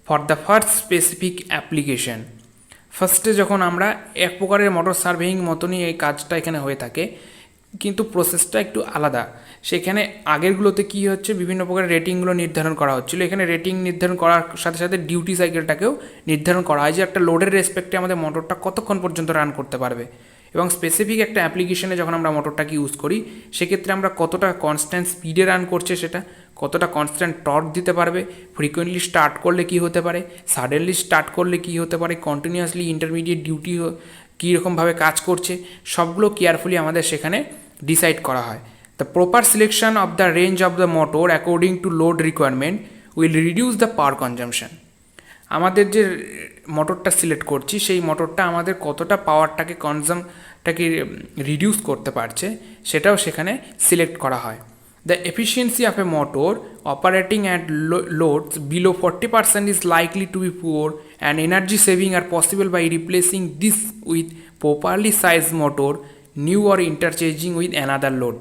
for the first specific application. ফার্স্টে যখন আমরা এক প্রকারের motor surveying মতনই এই কাজটা এখানে হয়ে থাকে, কিন্তু প্রসেসটা একটু আলাদা। সেখানে আগেরগুলোতে কি হচ্ছে বিভিন্ন প্রকারের রেটিংগুলো নির্ধারণ করা হচ্ছিলো, এখানে রেটিং নির্ধারণ করার সাথে সাথে ডিউটি সাইকেলটাকেও নির্ধারণ করা হয় যে একটা লোডের রেসপেক্টে আমাদের মোটরটা কতক্ষণ পর্যন্ত রান করতে পারবে, এবং স্পেসিফিক একটা অ্যাপ্লিকেশনে যখন আমরা মোটরটাকে ইউজ করি সেক্ষেত্রে আমরা কতটা কনস্ট্যান্ট স্পিডে রান করছে, সেটা কতটা কনস্ট্যান্ট টর্ক দিতে পারবে, ফ্রিকোয়েন্টলি স্টার্ট করলে কি হতে পারে, সাডেনলি স্টার্ট করলে কি হতে পারে, কন্টিনিউয়াসলি ইন্টারমিডিয়েট ডিউটি কীরকমভাবে কাজ করছে, সবগুলো কেয়ারফুলি আমাদের সেখানে ডিসাইড করা হয়। The proper selection of the range of the motor according to load requirement will reduce the power consumption. আমাদের যে মোটরটা সিলেক্ট করছি সেই মোটরটা আমাদের কতটা পাওয়ারটাকে রিডিউস করতে পারছে সেটাও সেখানে সিলেক্ট করা হয়। The efficiency of a motor operating at loads below 40% is likely to be poor, and energy saving are possible by replacing this with properly sized motor, new or interchanging with another load.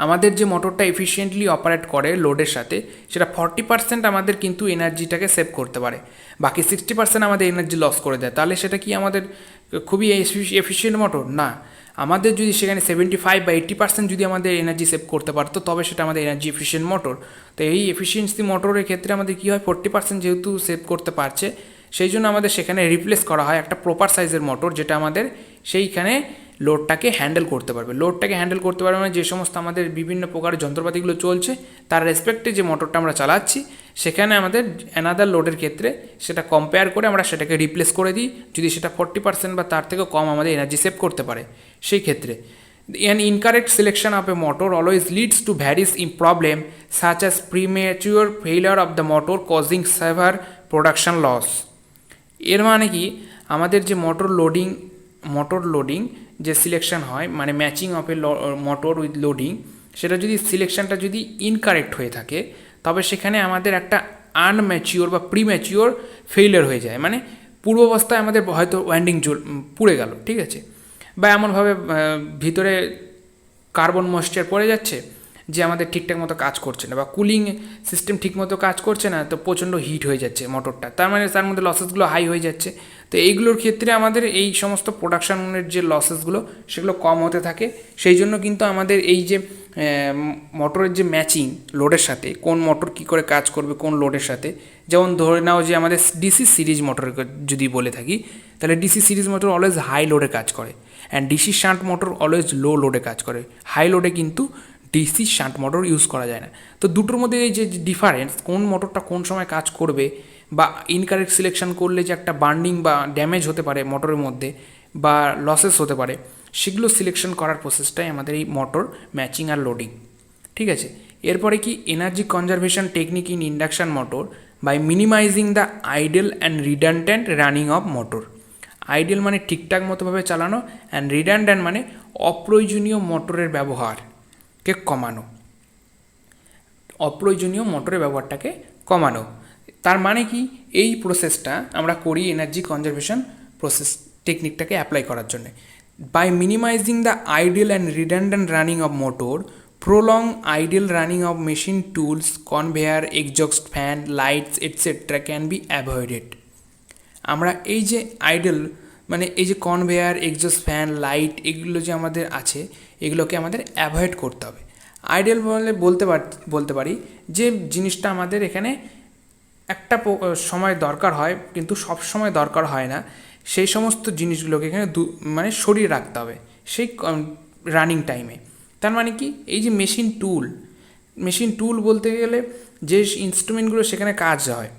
আমাদের যে মোটরটা efficiently operate করে লোডের সাথে সেটা 40% আমাদের কিন্তু এনার্জিটাকে save করতে পারে, বাকি 60% আমাদের এনার্জি লস করে দেয়। তাহলে সেটা কি আমাদের খুবই এফিশিয়েন্ট মোটর? না, আমাদের যদি সেখানে 75 বা 80% যদি আমাদের এনার্জি সেভ করতে পারতো তবে সেটা আমাদের এনার্জি এফিশিয়েন্ট মোটর। তো এই এফিশিয়েন্সি মোটরের ক্ষেত্রে আমাদের কী হয়, 40% যেহেতু সেভ করতে পারছে সেই জন্য আমাদের সেখানে রিপ্লেস করা হয় একটা প্রপার সাইজের মোটর, যেটা আমাদের সেইখানে লোডটাকে হ্যান্ডেল করতে পারবে। লোডটাকে হ্যান্ডেল করতে পারবে মানে যে সমস্ত আমাদের বিভিন্ন প্রকারের যন্ত্রপাতিগুলো চলছে তার রেসপেক্টে যে মোটরটা আমরা চালাচ্ছি সেখানে আমাদের অ্যানাদার লোডের ক্ষেত্রে সেটা কম্পেয়ার করে আমরা সেটাকে রিপ্লেস করে দিই, যদি সেটা 40% বা তার থেকেও কম আমাদের এনার্জি সেভ করতে পারে। সেই ক্ষেত্রে an incorrect selection of a motor always leads to various problem such as premature failure of the motor causing severe production loss. এর মানে কি, আমাদের যে মোটর লোডিং যে সিলেকশন হয়, মানে matching of A motor with loading, সেটা যদি সিলেকশনটা যদি ইনকারেক্ট হয়ে থাকে, তবে সেখানে আমাদের একটা আনম্যাচিওর বা প্রিম্যাচিওর ফেইলিয়ার হয়ে যায়, মানে পূর্বাবস্থায় আমাদের হয়তো ওয়াইন্ডিং পুড়ে গেল, ঠিক আছে, বা এমনভাবে ভিতরে কার্বন ময়েশ্চার পড়ে যাচ্ছে যে আমাদের ঠিকঠাক মতো কাজ করছে না, বা কুলিং সিস্টেম ঠিকমতো কাজ করছে না, তো প্রচণ্ড হিট হয়ে যাচ্ছে মোটরটা, তার মানে তার মধ্যে লসেসগুলো হাই হয়ে যাচ্ছে। তো এইগুলোর ক্ষেত্রে আমাদের এই সমস্ত প্রোডাকশনের যে লসেসগুলো সেগুলো কম হতে থাকে। সেই জন্য কিন্তু আমাদের এই যে মোটরের যে ম্যাচিং লোডের সাথে, কোন মোটর কী করে কাজ করবে কোন লোডের সাথে, যেমন ধরে নাও যে আমাদের ডিসি সিরিজ মোটর যদি বলে থাকি, তাহলে DC series motor always high লোডে কাজ করে, and DC shunt motor always low লোডে কাজ করে। হাই লোডে কিন্তু ডিসি শান্ট মোটর ইউজ করা যায় না। তো দুটোর মধ্যে এই যে ডিফারেন্স, কোন মোটরটা কোন সময় কাজ করবে, বা ইনকারেক্ট সিলেকশন করলে যে একটা বার্নিং বা ড্যামেজ হতে পারে মোটরের মধ্যে, বা লসেস হতে পারে, সেগুলো সিলেকশন করার প্রসেসটাই আমাদের এই মোটর ম্যাচিং আর লোডিং, ঠিক আছে। এরপরে কি, energy conservation technique in induction motor by minimizing the idle and redundant running of motor. Idle মানে ঠিকঠাক মতোভাবে চালানো, অ্যান্ড রিডান্ডেন্ট মানে অপ্রয়োজনীয় মোটরের ব্যবহারকে কমানো, অপ্রয়োজনীয় মোটরের ব্যবহারটাকে কমানো। তার মানে কি, এই প্রসেসটা আমরা করি এনার্জি কনজারভেশন প্রসেস টেকনিকটাকে অ্যাপ্লাই করার জন্য। By minimizing the idle and redundant running of motor, prolong idle running of machine tools, conveyor, exhaust fan, lights etcetera can be avoided. আমরা এই যে আইডেল মানে এই যে কনভেয়ার, এক্সজস্ট ফ্যান, লাইট, এগুলো যে আমাদের আছে, এগুলোকে আমাদের অ্যাভয়েড করতে হবে। আইডেল বলে বলতে পারি যে জিনিসটা আমাদের এখানে একটা সময় দরকার হয় কিন্তু সব সময় দরকার হয় না, সেই সমস্ত জিনিসগুলোকে এখানে মানে সরিয়ে রাখতে হবে সেই রানিং টাইমে। তার মানে কি, এই যে মেশিন টুল বলতে গেলে যে ইনস্ট্রুমেন্টগুলো সেখানে কাজ হয়,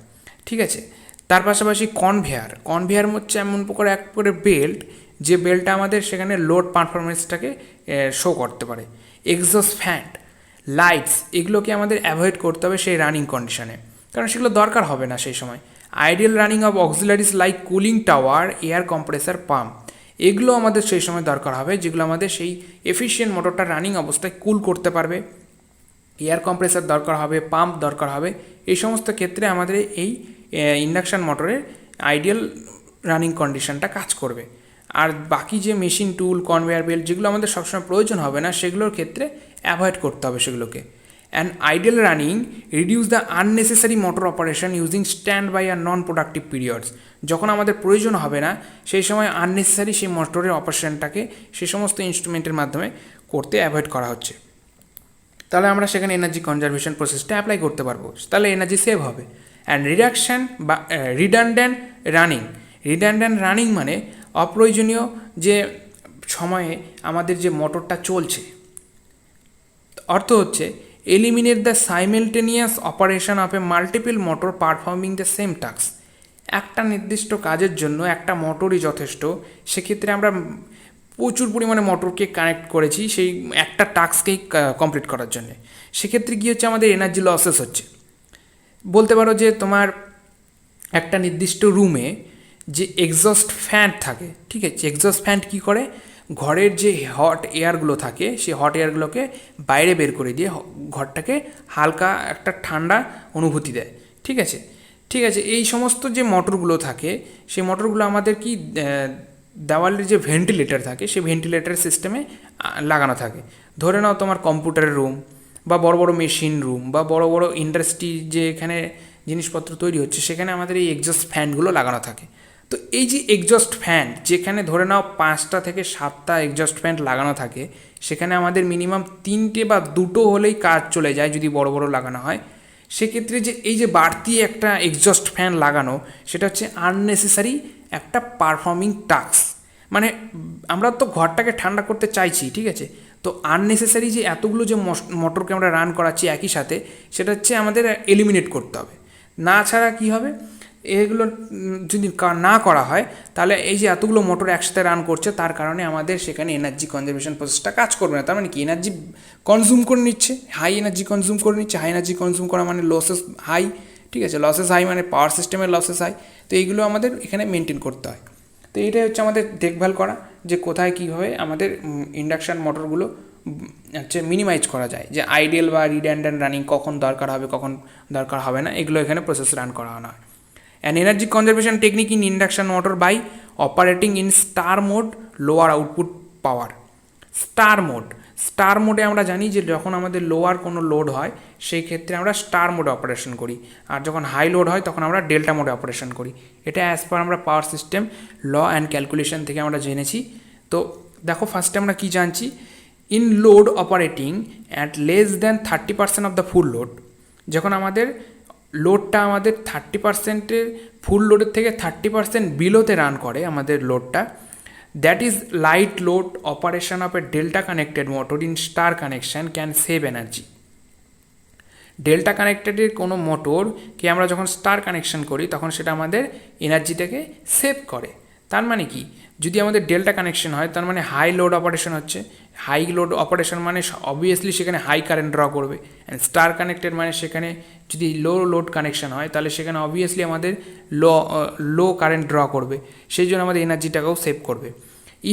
ঠিক আছে। তার পাশাপাশি কনভেয়ার হচ্ছে এমন প্রকার এক করে বেল্ট, যে বেল্টটা আমাদের সেখানে লোড পারফরমেন্সটাকে শো করতে পারে। এক্সজস্ট ফ্যান, লাইটস, এগুলোকে আমাদের অ্যাভয়েড করতে হবে সেই রানিং কন্ডিশনে, কারণ সেগুলো দরকার হবে না সেই সময়। Ideal running of auxiliaries like cooling tower, air compressor, pump, এগুলো আমাদের সেই সময় দরকার হবে, যেগুলো আমাদের সেই এফিশিয়েন্ট মোটরটা রানিং অবস্থায় কুল করতে পারবে। এয়ার কম্প্রেসার দরকার হবে, পাম্প দরকার হবে। এই সমস্ত ক্ষেত্রে আমাদের এই ইন্ডাকশান মোটরের আইডিয়াল রানিং কন্ডিশনটা কাজ করবে। আর বাকি যে মেশিন টুল, কনভেয়ার বেল্ট, যেগুলো আমাদের সবসময় প্রয়োজন হবে না, সেগুলোর ক্ষেত্রে অ্যাভয়েড করতে হবে সেগুলোকে। And ideal running reduce the unnecessary motor operation using stand by or non productive periods. যখন আমাদের প্রয়োজন হবে না সেই সময় আননেসেসারি সেই মোটরের অপারেশনটাকে সেই সমস্ত ইনস্ট্রুমেন্টের মাধ্যমে করতে অ্যাভয়েড করা হচ্ছে। তাহলে আমরা সেখানে এনার্জি কনজারভেশন প্রসেসটা অ্যাপ্লাই করতে পারবো, তাহলে এনার্জি সেভ হবে। অ্যান্ড রিডাকশান বা রিডান্ডেন্ট রানিং মানে অপ্রয়োজনীয় যে সময়ে আমাদের যে মোটরটা চলছে, অর্থ হচ্ছে eliminate the simultaneous operation of a multiple motor performing the same task. একটা নির্দিষ্ট কাজের জন্য একটা মোটরই যথেষ্ট, সেক্ষেত্রে আমরা প্রচুর পরিমাণে মোটরকে কানেক্ট করেছি সেই একটা টাস্ককেই কমপ্লিট করার জন্য। সেক্ষেত্রে কী হচ্ছে, আমাদের এনার্জি লসেস হচ্ছে। বলতে পারো যে তোমার একটা নির্দিষ্ট রুমে যে এক্সস্ট ফ্যান থাকে, ঠিক আছে, এক্সস্ট ফ্যান কী করে, ঘরের যে হট এয়ারগুলো থাকে সেই হট এয়ারগুলোকে বাইরে বের করে দিয়ে ঘরটাকে হালকা একটা ঠান্ডা অনুভূতি দেয়, ঠিক আছে। এই সমস্ত যে মোটরগুলো থাকে সেই মোটরগুলো আমাদের কি দেওয়ালের যে ভেন্টিলেটর থাকে সেই ভেন্টিলেটর সিস্টেমে লাগানো থাকে। ধরে নাও তোমার কম্পিউটারের রুম, বা বড় বড় মেশিন রুম, বা বড় বড় ইন্ডাস্ট্রি যে এখানে জিনিসপত্র তৈরি হচ্ছে, সেখানে আমাদের এই এক্সস্ট ফ্যানগুলো লাগানো থাকে। তো এই যে এক্সস্ট ফ্যান, যেখানে ধরে নাও 5টা থেকে 7টা এক্সস্ট ফ্যান লাগানো থাকে, সেখানে আমাদের মিনিমাম 3টে বা 2টো হলেই কাজ চলে যায় যদি বড় বড় লাগানো হয়। সেক্ষেত্রে যে এই যে বাড়তি একটা এক্সস্ট ফ্যান লাগানো, সেটা হচ্ছে আননেসেসারি একটা পারফর্মিং টাস্ক। মানে আমরা তো ঘরটাকে ঠান্ডা করতে চাইছি, ঠিক আছে, তো আননেসেসারি যে এতগুলো যে মোটরকে আমরা রান করাচ্ছি একই সাথে, সেটা হচ্ছে আমাদের এলিমিনেট করতে হবে। না ছাড়া কী হবে, এগুলো যদি না করা হয় তাহলে এই যে এতগুলো মোটর একসাথে রান করছে, তার কারণে আমাদের সেখানে এনার্জি কনজারভেশন প্রসেসটা কাজ করবে না। তার মানে কি, এনার্জি কনজিউম করে নিচ্ছে, হাই এনার্জি কনজিউম করে নিচ্ছে। হাই এনার্জি কনজিউম করা মানে লসেস হাই, ঠিক আছে, লসেস হাই মানে পাওয়ার সিস্টেমের লসেস হাই। তো এইগুলো আমাদের এখানে মেনটেন করতে হয়। তো এইটাই হচ্ছে আমাদের দেখভাল করা, যে কোথায় কীভাবে আমাদের ইন্ডাকশান মোটরগুলো হচ্ছে মিনিমাইজ করা যায়, যে আইডিয়াল বা রিডান্ডেন্ট রানিং কখন দরকার হবে কখন দরকার হবে না, এগুলো এখানে প্রসেস রান করা হয়। An energy conservation technique in induction motor by operating in star mode, lower output power. Star মোডে আমরা জানি যে যখন আমাদের লোয়ার কোনো লোড হয় সেই ক্ষেত্রে আমরা স্টার মোডে অপারেশন করি, আর যখন হাই লোড হয় তখন আমরা ডেল্টা মোডে অপারেশন করি। এটা অ্যাজ পার আমরা power system law and calculation থেকে আমরা জেনেছি। তো দেখো ফার্স্টে আমরা কী জানছি, in load operating at less than 30% of the full load, যখন আমাদের লোডটা আমাদের 30%-এর ফুল লোডের থেকে 30% বিলোতে রান করে আমাদের লোডটা, that is light load operation of a delta connected motor in star connection can save energy. Delta কানেক্টেডের কোনো মোটরকে আমরা যখন স্টার কানেকশন করি তখন সেটা আমাদের এনার্জিটাকে সেভ করে। তার মানে কি, যদি আমাদের ডেল্টা কানেকশন হয় তার মানে হাই লোড অপারেশন হচ্ছে, হাই লোড অপারেশন মানে অবভিয়াসলি সেখানে হাই কারেন্ট ড্র করবে, অ্যান্ড স্টার কানেক্টেড মানে সেখানে যদি লো লোড কানেকশন হয় তাহলে সেখানে অবভিয়াসলি আমাদের লো কারেন্ট ড্র করবে, সেই জন্য আমাদের এনার্জিটাকেও সেভ করবে।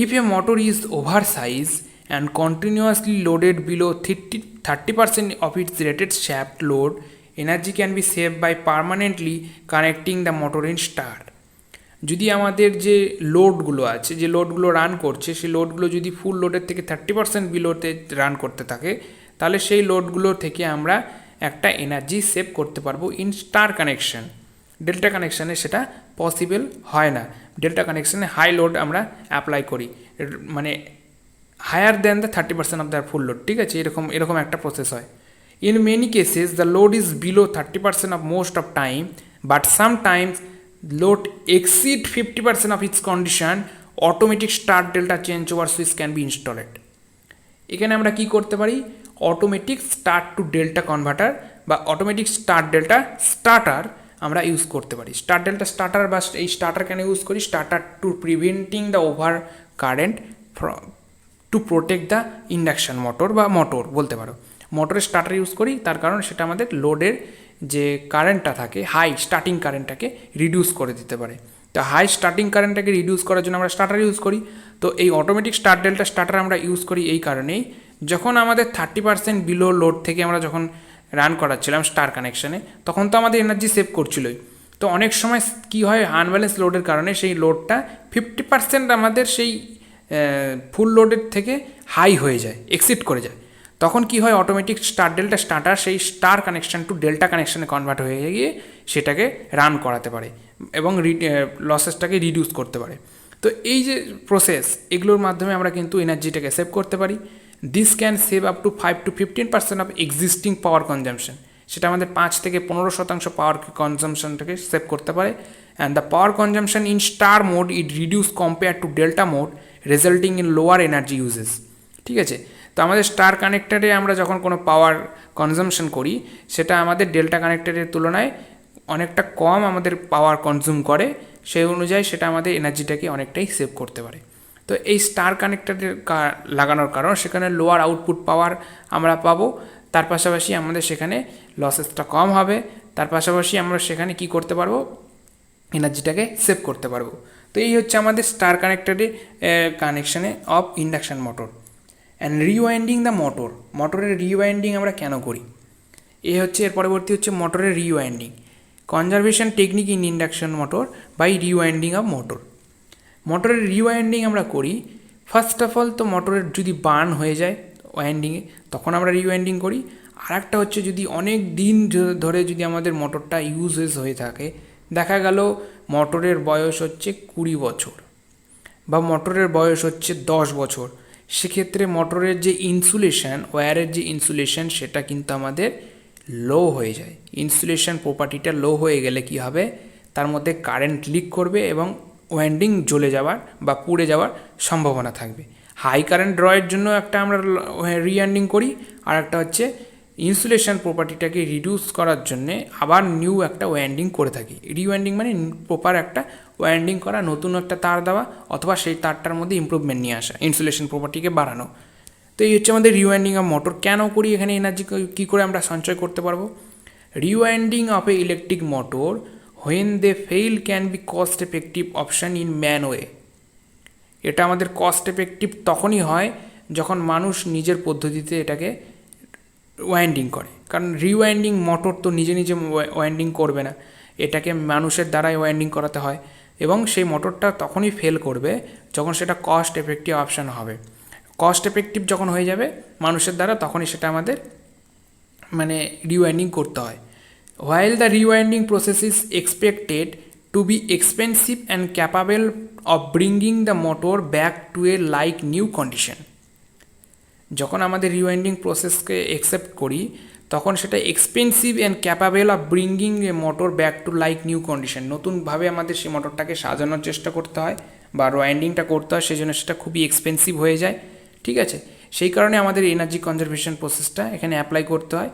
If A motor is over size and continuously loaded below 30% of its rated shaft load, energy can be saved by permanently connecting the motor in star. যদি আমাদের যে লোডগুলো আছে, যে লোডগুলো রান করছে, সেই লোডগুলো যদি ফুল লোডের থেকে 30% বিলোতে রান করতে থাকে তাহলে সেই লোডগুলো থেকে আমরা একটা এনার্জি সেভ করতে পারবো ইন স্টার কানেকশন। ডেল্টা কানেকশানে সেটা পসিবল হয় না। ডেল্টা কানেকশানে হাই লোড আমরা অ্যাপ্লাই করি, মানে higher than the 30% of the full load, ঠিক আছে, এরকম একটা প্রসেস হয়। In many cases the load is below 30% of most of time, but sometimes load exceed 50% of its condition, automatic star delta change over switch can be installed. এখানে আমরা কি করতে পারি, automatic start to delta converter বা automatic star delta starter আমরা use করতে পারি। Start delta starter বা এই স্টার্টার কেন ইউজ করি, starter to preventing the over current to protect the induction motor বা মোটর বলতে পারো। মোটরের স্টার্টার ইউজ করি তার কারণ সেটা আমাদের লোডের যে কারেন্টটা থাকে, হাই স্টার্টিং কারেন্টটাকে রিডিউস করে দিতে পারে। তো হাই স্টার্টিং কারেন্টটাকে রিডিউস করার জন্য আমরা স্টার্টার ইউজ করি। তো এই অটোমেটিক স্টার্ট ডেল্টা স্টার্টার আমরা ইউজ করি এই কারণেই, যখন আমাদের 30% বিলো লোড থেকে আমরা যখন রান করাচ্ছিলাম স্টার কানেকশানে তখন তো আমাদের এনার্জি সেভ করছিলই। তো অনেক সময় কী হয়, আনব্যালেন্স লোডের কারণে সেই লোডটা 50% আমাদের সেই ফুল লোডের থেকে হাই হয়ে যায়, এক্সিড করে যায়। তখন কি হয়, অটোমেটিক স্টার ডেল্টা স্টার্টার সেই স্টার কানেকশান টু ডেল্টা কানেকশানে কনভার্ট হয়ে গিয়ে সেটাকে রান করাতে পারে এবং লসেসটাকে রিডিউস করতে পারে। তো এই যে প্রসেস, এগুলোর মাধ্যমে আমরা কিন্তু এনার্জিটাকে সেভ করতে পারি। This can save up to 5 to 15% of existing power consumption, সেটা আমাদের 5 থেকে 15% পাওয়ার কনজামশনটাকে সেভ করতে পারে। And the power consumption in star mode it reduce compare to delta mode, resulting in lower energy uses. ঠিক আছে, তো আমাদের স্টার কানেক্টারে আমরা যখন কোনো পাওয়ার কনজামশন করি সেটা আমাদের ডেল্টা কানেক্টারের তুলনায় অনেকটা কম আমাদের পাওয়ার কনজিউম করে, সেই অনুযায়ী সেটা আমাদের এনার্জিটাকে অনেকটাই সেভ করতে পারে। তো এই স্টার কানেক্টারের লাগানোর কারণ সেখানে লোয়ার আউটপুট পাওয়ার আমরা পাবো, তার পাশাপাশি আমাদের সেখানে লসেসটা কম হবে, তার পাশাপাশি আমরা সেখানে কি করতে পারবো, এনার্জিটাকে সেভ করতে পারবো। তো এই হচ্ছে আমাদের স্টার কানেক্টারে কানেকশানে of induction motor. And rewinding the motor, মোটরের রিওয়াইন্ডিং আমরা কেন করি, এ হচ্ছে এর পরবর্তী হচ্ছে মোটরের rewinding. Conservation technique in induction motor by rewinding of motor. মোটরের রিওয়াইন্ডিং আমরা করি, ফার্স্ট অফ অল তো মোটরের যদি বার্ন হয়ে যায় ওয়াইন্ডিংয়ে তখন আমরা রিওয়াইন্ডিং করি। আর একটা হচ্ছে যদি অনেক দিন ধরে যদি আমাদের মোটরটা ইউজেস হয়ে থাকে, দেখা গেল মোটরের বয়স হচ্ছে 20 বছর বা মোটরের বয়স হচ্ছে 10 বছর, সেক্ষেত্রে মোটরের যে ইনসুলেশন, ওয়্যারের যে ইনসুলেশন সেটা কিন্তু আমাদের লো হয়ে যায়। ইনসুলেশন প্রপার্টিটা লো হয়ে গেলে কি হবে, তার মধ্যে কারেন্ট লিক করবে এবং ওয়াইন্ডিং জ্বলে যাওয়ার বা পুড়ে যাওয়ার সম্ভাবনা থাকবে। হাই কারেন্ট ড্রয়ের জন্য একটা আমরা রিওয়াইন্ডিং করি, আর একটা হচ্ছে ইনসুলেশন প্রপার্টিটাকে রিডিউস করার জন্যে আবার নিউ একটা ওয়াইন্ডিং করে থাকি। রিওয়াইন্ডিং মানে প্রপার একটা ওয়াইন্ডিং করা, নতুন একটা তার দেওয়া অথবা সেই তারটার মধ্যে ইমপ্রুভমেন্ট নিয়ে আসা, ইনসুলেশন প্রপার্টিকে বাড়ানো। তো এই হচ্ছে আমাদের রিওয়াইন্ডিং অফ মোটর। কেন করি, এখানে এনার্জি কী করে আমরা সঞ্চয় করতে পারবো। Rewinding of a electric motor when they fail can be cost effective option in man way. এটা আমাদের কস্ট এফেক্টিভ তখনই হয় যখন মানুষ নিজের পদ্ধতিতে এটাকে ওয়াইন্ডিং করে, কারণ রিওয়াইন্ডিং মোটর তো নিজে নিজে ওয়াইন্ডিং করবে না, এটাকে মানুষের দ্বারাই ওয়াইন্ডিং করাতে হয়, এবং সেই মোটরটা তখনই ফেল করবে যখন সেটা কস্ট এফেক্টিভ অপশান হবে। কস্ট এফেক্টিভ যখন হয়ে যাবে মানুষের দ্বারা, তখনই সেটা আমাদের মানে রিওয়াইন্ডিং করতে হয়। While the rewinding process is expected to be expensive and capable of bringing the motor back to a like new condition, যখন আমাদের রিওয়াইন্ডিং প্রসেসকে অ্যাকসেপ্ট করি তখন সেটা expensive and capable of bringing A motor back to like new condition, নতুনভাবে আমাদের সেই মোটরটাকে সাজানোর চেষ্টা করতে হয় বা রিওয়াইন্ডিংটা করতে হয়, সেই জন্য সেটা খুবই এক্সপেন্সিভ হয়ে যায়। ঠিক আছে, সেই কারণে আমাদের এনার্জি কনজারভেশন প্রসেসটা এখানে অ্যাপ্লাই করতে হয়।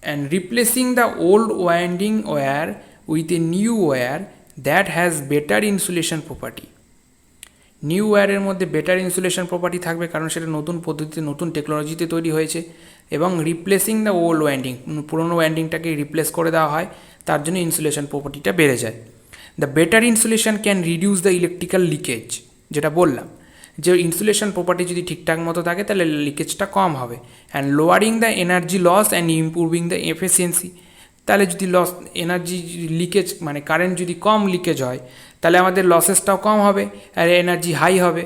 And replacing the old winding wire with a new wire that has better insulation property. New ওয়্যারের মধ্যে বেটার ইনসুলেশন প্রপার্টি থাকবে, কারণ সেটা নতুন পদ্ধতিতে নতুন টেকনোলজিতে তৈরি হয়েছে। এবং রিপ্লেসিং দ্য ওল্ড ওয়াইন্ডিং, পুরোনো ওয়াইন্ডিংটাকে রিপ্লেস করে দেওয়া হয়, তার জন্য ইনসুলেশন প্রপার্টিটা বেড়ে যায়। The better insulation can reduce the electrical leakage, যেটা বললাম যে ইনসুলেশন প্রপার্টি যদি ঠিকঠাক মতো থাকে তাহলে লিকেজটা কম হবে। And lowering the energy loss and improving the efficiency, তাহলে যদি লস এনার্জি লিকেজ মানে কারেন্ট যদি কম লিকেজ হয় তাহলে আমাদের লসেসটাও কম হবে আর এনার্জি হাই হবে।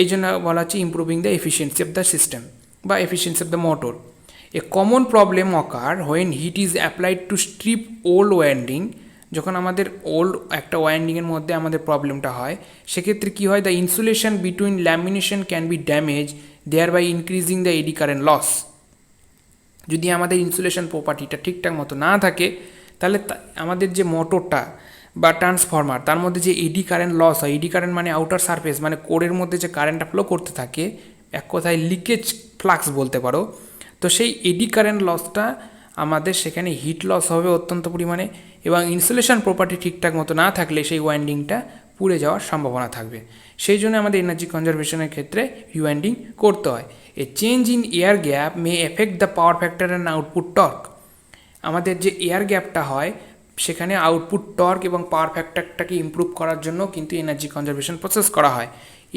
এই জন্য বলা হচ্ছে improving the efficiency of the system বা efficiency of the motor. A common problem occur when heat is applied to strip old winding, যখন আমাদের ওল্ড একটা ওয়াইন্ডিংয়ের মধ্যে আমাদের প্রবলেমটা হয়, সেক্ষেত্রে কী হয়, the insulation between lamination can be damage, thereby increasing the eddy current loss. যদি আমাদের ইনসুলেশন প্রপার্টিটা ঠিকঠাক মতো না থাকে তাহলে আমাদের যে মোটরটা বা ট্রান্সফরমার তার মধ্যে যে এডি কারেন্ট লস হয়, এডি কারেন্ট মানে আউটার সারফেস মানে কোরের মধ্যে যে কারেন্টটা ফ্লো করতে থাকে, এক কথায় লিকেজ ফ্লাক্স বলতে পারো, তো সেই এডি কারেন্ট লসটা আমাদের সেখানে হিট লস হবে অত্যন্ত পরিমাণে, এবং ইনসুলেশন প্রপার্টি ঠিকঠাক মতো না থাকলে সেই ওয়াইন্ডিংটা পুড়ে যাওয়ার সম্ভাবনা থাকবে। সেই জন্য আমাদের এনার্জি কনজারভেশনের ক্ষেত্রে রিওয়াইন্ডিং করতে হয়। এ change in air gap May effect the power factor and output torque. আমাদের যে এয়ার গ্যাপটা হয় সেখানে আউটপুট টর্ক এবং পাওয়ার ফ্যাক্টরটাকে ইমপ্রুভ করার জন্য কিন্তু এনার্জি কনজারভেশন প্রসেস করা হয়।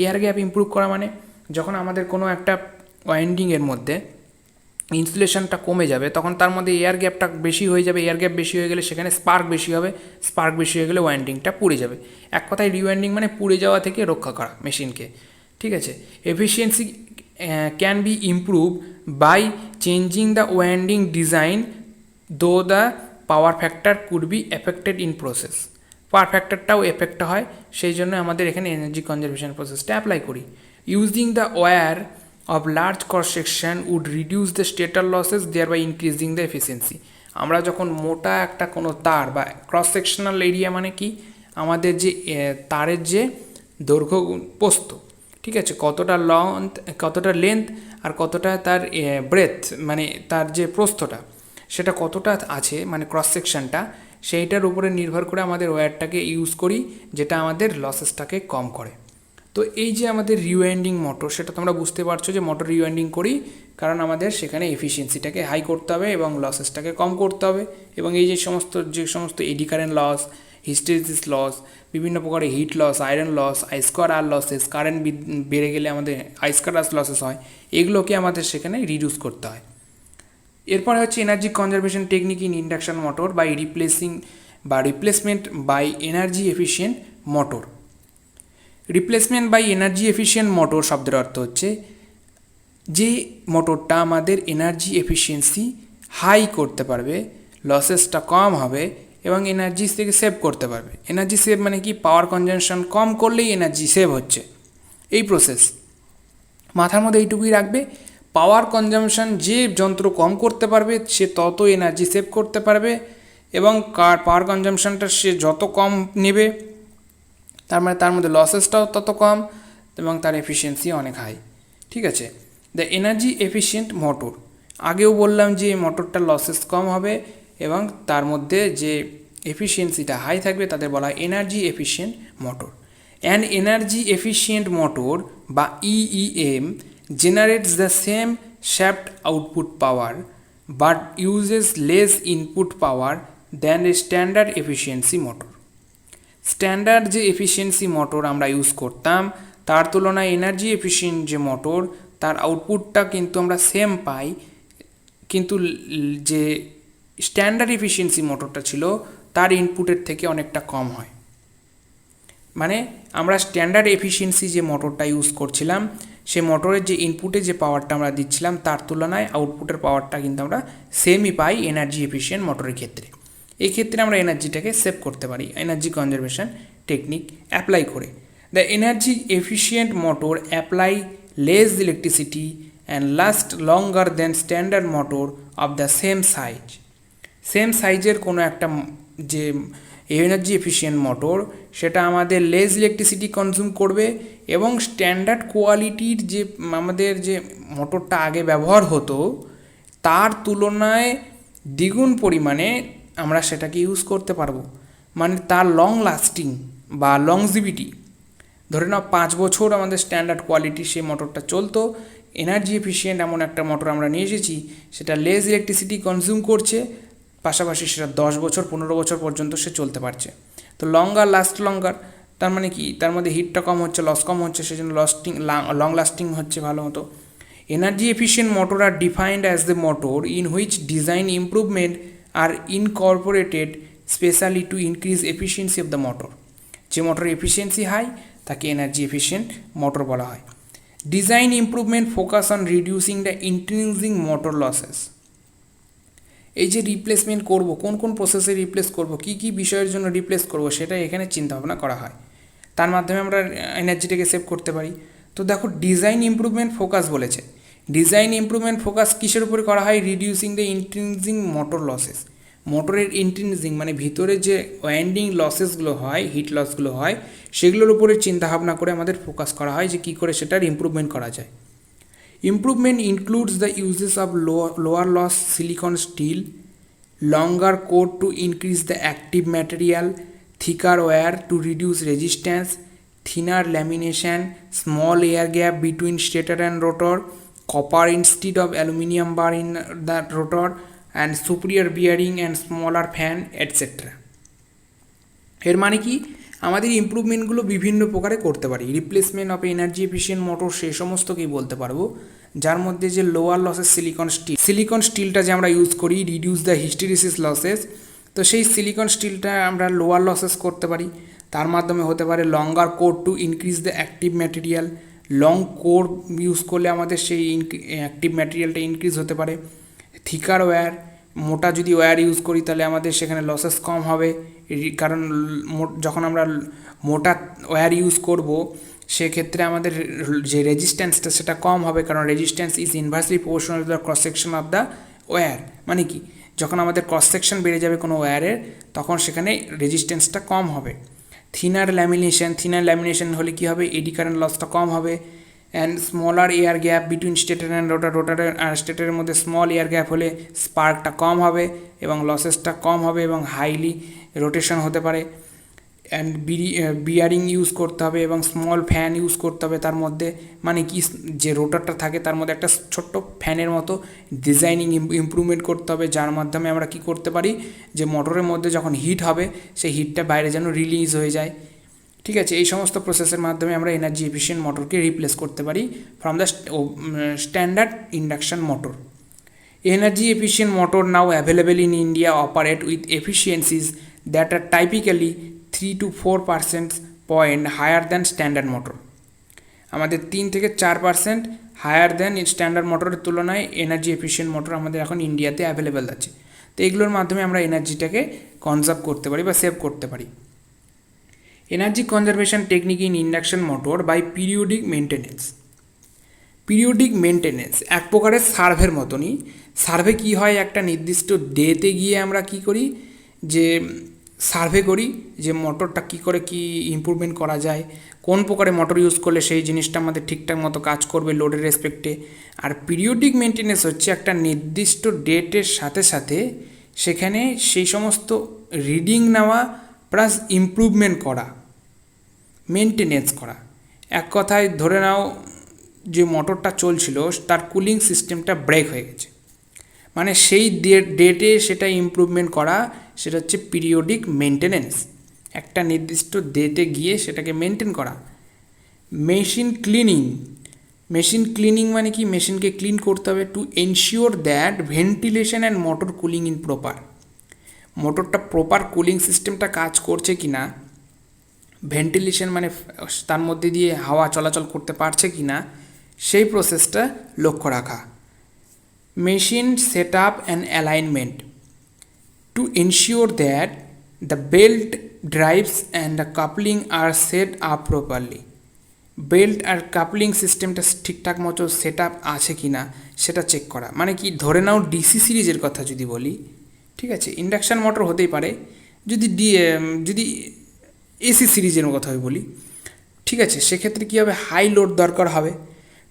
এয়ার গ্যাপ ইমপ্রুভ করা মানে যখন আমাদের কোনো একটা ওয়াইন্ডিংয়ের মধ্যে ইনসুলেশনটা কমে যাবে তখন তার মধ্যে এয়ার গ্যাপটা বেশি হয়ে যাবে, এয়ার গ্যাপ বেশি হয়ে গেলে সেখানে স্পার্ক বেশি হবে, স্পার্ক বেশি হয়ে গেলে ওয়াইন্ডিংটা পুড়ে যাবে। এক কথায় রিওয়াইন্ডিং মানে পুড়ে যাওয়া থেকে রক্ষা করা মেশিনকে। ঠিক আছে, efficiency can be improve by changing the winding design though the power factor could be affected in process. Power ফ্যাক্টরটাও এফেক্ট হয়, সেই জন্য আমাদের এখানে এনার্জি কনজারভেশন প্রসেসটা অ্যাপ্লাই করি। Using the wire of large cross section would reduce the stator losses, thereby increasing the efficiency. আমরা যখন মোটা একটা কোনো তার বা ক্রস সেকশনাল এরিয়া মানে কি, আমাদের যে তারের যে দৈর্ঘ্য প্রস্থ, ঠিক আছে, কতটা লংথ কতটা লেন্থ আর কতটা তার ব্রেথ মানে তার যে প্রস্থটা সেটা কতটা আছে মানে ক্রস সেকশনটা, সেইটার উপরে নির্ভর করে আমাদের ওয়্যারটাকে ইউজ করি, যেটা আমাদের লসেসটাকে কম করে। তো এই যে আমাদের রিওয়াইন্ডিং মোটর, সেটা তোমরা বুঝতে পারছো যে মোটর রিওয়াইন্ডিং করি কারণ আমাদের সেখানে এফিসিয়েন্সিটাকে হাই করতে হবে এবং লসেসটাকে কম করতে হবে, এবং এই যে সমস্ত eddy current loss, hysteresis loss, বিভিন্ন প্রকারের heat loss, iron loss, I square R losses, current বেড়ে গেলে আমাদের আই স্কোয়ার আর লসেস হয়, এগুলোকে আমাদের সেখানে রিডিউস করতে হয়। এরপরে হচ্ছে energy conservation technique in induction motor by replacement by energy efficient motor. Replacement by energy efficient motor শব্দের অর্থ হচ্ছে যে মোটরটা আমাদের এনার্জি এফিশিয়েন্সি হাই করতে পারবে, লসেসটা কম হবে এবং এনার্জি থেকে সেভ করতে পারবে। এনার্জি সেভ মানে কি, পাওয়ার কনজাম্পশন কম করলেই এনার্জি সেভ হচ্ছে, এই প্রসেস মাথার মধ্যে এইটুকুই রাখবে। পাওয়ার কনজাম্পশন যে যন্ত্র কম করতে পারবে সে তত এনার্জি সেভ করতে পারবে, এবং পাওয়ার কনজাম্পশনটা সে যত কম নেবে তার মধ্যে লসেসটাও তত কম এবং তার এফিসিয়েন্সি অনেক হাই। ঠিক আছে, দ্য এনার্জি এফিশিয়েন্ট মোটর, আগেও বললাম যে মোটরটার লসেস কম হবে এবং তার মধ্যে যে এফিসিয়েন্সিটা হাই থাকবে তাদের বলা হয় energy efficient motor. An energy efficient motor বা EEM generates the same shaft output power but uses less input power than a standard efficiency motor. Standard যে এফিসিয়েন্সি মোটর আমরা ইউজ করতাম তার তুলনায় এনার্জি এফিশিয়েন্ট যে মোটর তার আউটপুটটা কিন্তু আমরা সেম পাই, কিন্তু যে স্ট্যান্ডার্ড এফিসিয়েন্সি মোটরটা ছিল তার ইনপুটের থেকে অনেকটা কম হয়। মানে আমরা স্ট্যান্ডার্ড এফিসিয়েন্সি যে মোটরটা ইউজ করছিলাম সে মোটরের যে ইনপুটে যে পাওয়ারটা আমরা দিচ্ছিলাম তার তুলনায় আউটপুটের পাওয়ারটা কিন্তু আমরা সেমই পাই এনার্জি এফিশিয়েন্ট মোটরের ক্ষেত্রে। এই ক্ষেত্রে আমরা এনার্জিটাকে সেভ করতে পারি এনার্জি কনজারভেশন টেকনিক অ্যাপ্লাই করে। The energy efficient motor apply less electricity and last longer then standard motor of the same size. Same সাইজের কোনো একটা যে এনার্জি এফিশিয়েন্ট মোটর সেটা আমাদের লেস ইলেকট্রিসিটি কনজিউম করবে এবং স্ট্যান্ডার্ড কোয়ালিটির যে আমাদের যে মোটরটা আগে ব্যবহার হতো তার তুলনায় দ্বিগুণ পরিমাণে আমরা সেটাকে ইউজ করতে পারবো। মানে তার লং লাস্টিং বা লংজিভিটি, ধরে নাও 5 বছর আমাদের স্ট্যান্ডার্ড কোয়ালিটির সেই মোটরটা চলতো, এনার্জি এফিশিয়েন্ট এমন একটা মোটর আমরা নিয়ে এসেছি সেটা লেস ইলেকট্রিসিটি কনজিউম করছে, পাশাপাশি সেটা 10 বছর 15 বছর পর্যন্ত সে চলতে পারছে। তো লঙ্গার লাস্ট লঙ্গার তার মানে কি, তার মধ্যে হিটটা কম হচ্ছে, লস কম হচ্ছে, সেজন্য লং লাস্টিং হচ্ছে ভালো মতো। Energy efficient motor are defined as the motor in which design improvement are incorporated specially to increase efficiency of the motor. যে মোটরের এফিসিয়েন্সি হাই তাকে এনার্জি এফিশিয়েন্ট মোটর বলা হয়। Design improvement focus on reducing the intrinsic motor losses. এই যে replacement করব, কোন কোন প্রসেসে রিপ্লেস করব, কি কি বিষয়ের জন্য রিপ্লেস করব, সেটা এখানে চিন্তাভাবনা করা হয়। তার মাধ্যমে আমরা এনার্জিটাকে সেভ করতে পারি। তো দেখো ডিজাইন ইমপ্রুভমেন্ট ফোকাস বলেছে। ডিজাইন ইমপ্রুভমেন্ট ফোকাস কিসের উপরে করা হয়? Reducing the intrinsic motor losses. মোটরের ইন্ট্রিনসিক মানে ভিতরে যে ওয়াইন্ডিং লসেসগুলো হয়, হিট লসগুলো হয়, সেগুলোর উপরে চিন্তাভাবনা করে আমাদের ফোকাস করা হয় যে কী করে সেটার ইমপ্রুভমেন্ট করা যায়। Improvement includes the uses of lower loss silicon steel, longer core to increase the active material, thicker wire to reduce resistance, thinner lamination, small air gap between stator and rotor, copper instead of aluminium bar in the rotor, and superior bearing and smaller fan, etc. এর মানে কি, আমাদের ইমপ্রুভমেন্টগুলো বিভিন্ন প্রকারে করতে পারি। Replacement of energy efficient motor সেই সমস্তকেই বলতে পারবো যার মধ্যে যে লোয়ার লসেস সিলিকন স্টিলটা যে আমরা ইউজ করি রিডিউস দ্য হিস্টেরিসিস লসেস, তো সেই সিলিকন স্টিলটা আমরা লোয়ার লসেস করতে পারি। তার মাধ্যমে হতে পারে longer core to increase the active material, long core use করলে আমাদের সেই অ্যাক্টিভ ম্যাটেরিয়ালটা ইনক্রিজ হতে পারে। থিকার ওয়্যার, মোটা যদি ওয়্যার ইউজ করি তাহলে আমাদের সেখানে লসেস কম হবে, কারণ যখন আমরা মোটা ওয়্যার ইউজ করব সেক্ষেত্রে আমাদের যে রেজিস্ট্যান্সটা সেটা কম হবে, কারণ resistance is inversely proportional to the cross section of the wire. মানে কি, যখন আমাদের ক্রস সেকশন বেড়ে যাবে কোনো ওয়্যারের তখন সেখানে রেজিস্ট্যান্সটা কম হবে। থিনার ল্যামিনেশন হলে কী হবে, এডি কারেন্ট লসটা কম হবে। And smaller air gap between stature and রোটারের আর স্টেটারের মধ্যে স্মল এয়ার গ্যাপ হলে স্পার্কটা কম হবে এবং লসেসটা কম হবে এবং হাইলি রোটেশন হতে পারে। অ্যান্ড বিয়ারিং ইউজ করতে হবে এবং স্মল ফ্যান ইউজ করতে হবে তার মধ্যে। মানে কি, যে রোটারটা থাকে তার মধ্যে একটা ছোট্ট ফ্যানের মতো ডিজাইনিং ইমপ্রুভমেন্ট করতে হবে, যার মাধ্যমে আমরা কি করতে পারি, যে মোটরের মধ্যে যখন হিট হবে সেই হিটটা বাইরে যেন রিলিজ হয়ে যায়। ঠিক আছে, এই সমস্ত প্রসেসের মাধ্যমে আমরা এনার্জি এফিশিয়েন্ট মোটরকে রিপ্লেস করতে পারি from the standard induction motor. Energy efficient motor now available in India operate with efficiencies that are typically 3 to 4% point higher than standard motor. আমাদের 3 থেকে 4% হায়ার দ্যান স্ট্যান্ডার্ড মোটরের তুলনায় এনার্জি এফিশিয়েন্ট মোটর আমাদের এখন ইন্ডিয়াতে available আছে। তো এগুলোর মাধ্যমে আমরা এনার্জিটাকে কনজার্ভ করতে পারি বা সেভ করতে পারি। Energy conservation technique in induction motor by periodic maintenance. Periodic maintenance এক প্রকারের সার্ভের মতনই। সার্ভে কি হয়, একটা নির্দিষ্ট ডেতে গিয়ে আমরা কি করি, যে সার্ভে করি যে মোটরটা কি করে কি ইমপ্রুভমেন্ট করা যায়, কোন প্রকারে মোটর ইউজ করলে সেই জিনিসটা আমাদের ঠিকঠাক মতো কাজ করবে লোডের রেসপেক্টে। আর পিরিয়ডিক মেনটেনেন্স হচ্ছে একটা নির্দিষ্ট ডেটের সাথে সাথে সেখানে সেই সমস্ত রিডিং নেওয়া প্লাস ইমপ্রুভমেন্ট করা, মেনটেনেন্স করা। এক কথায় ধরে নাও যে মোটরটা চলছিল তার কুলিং সিস্টেমটা ব্রেক হয়ে গেছে, মানে সেই ডেটে সেটা ইমপ্রুভমেন্ট করা, সেটা হচ্ছে পিরিয়ডিক মেনটেনেন্স। একটা নির্দিষ্ট ডেটে গিয়ে সেটাকে মেনটেন করা। মেশিন ক্লিনিং, মেশিন ক্লিনিং মানে কি, মেশিনকে ক্লিন করতে হবে two ensure that ventilation and motor cooling in proper, মোটরটা প্রপার কুলিং সিস্টেমটা কাজ করছে কি না, ভেন্টিলেশন মানে তার মধ্যে দিয়ে হাওয়া চলাচল করতে পারছে কি না, সেই প্রসেসটা লক্ষ্য রাখা। Machine set up and alignment to ensure that the belt drives and the coupling are set up properly, belt আর কাপলিং সিস্টেমটা ঠিকঠাক মতো সেট আপ আছে কি না সেটা চেক করা। মানে কি, ধরে নাও ডিসি সিরিজের কথা যদি বলি, ঠিক আছে, ইন্ডাকশান মোটর হতেই পারে, যদি এসি সিরিজের কথা বলি, ঠিক আছে, সেক্ষেত্রে কী হবে, হাই লোড দরকার হবে।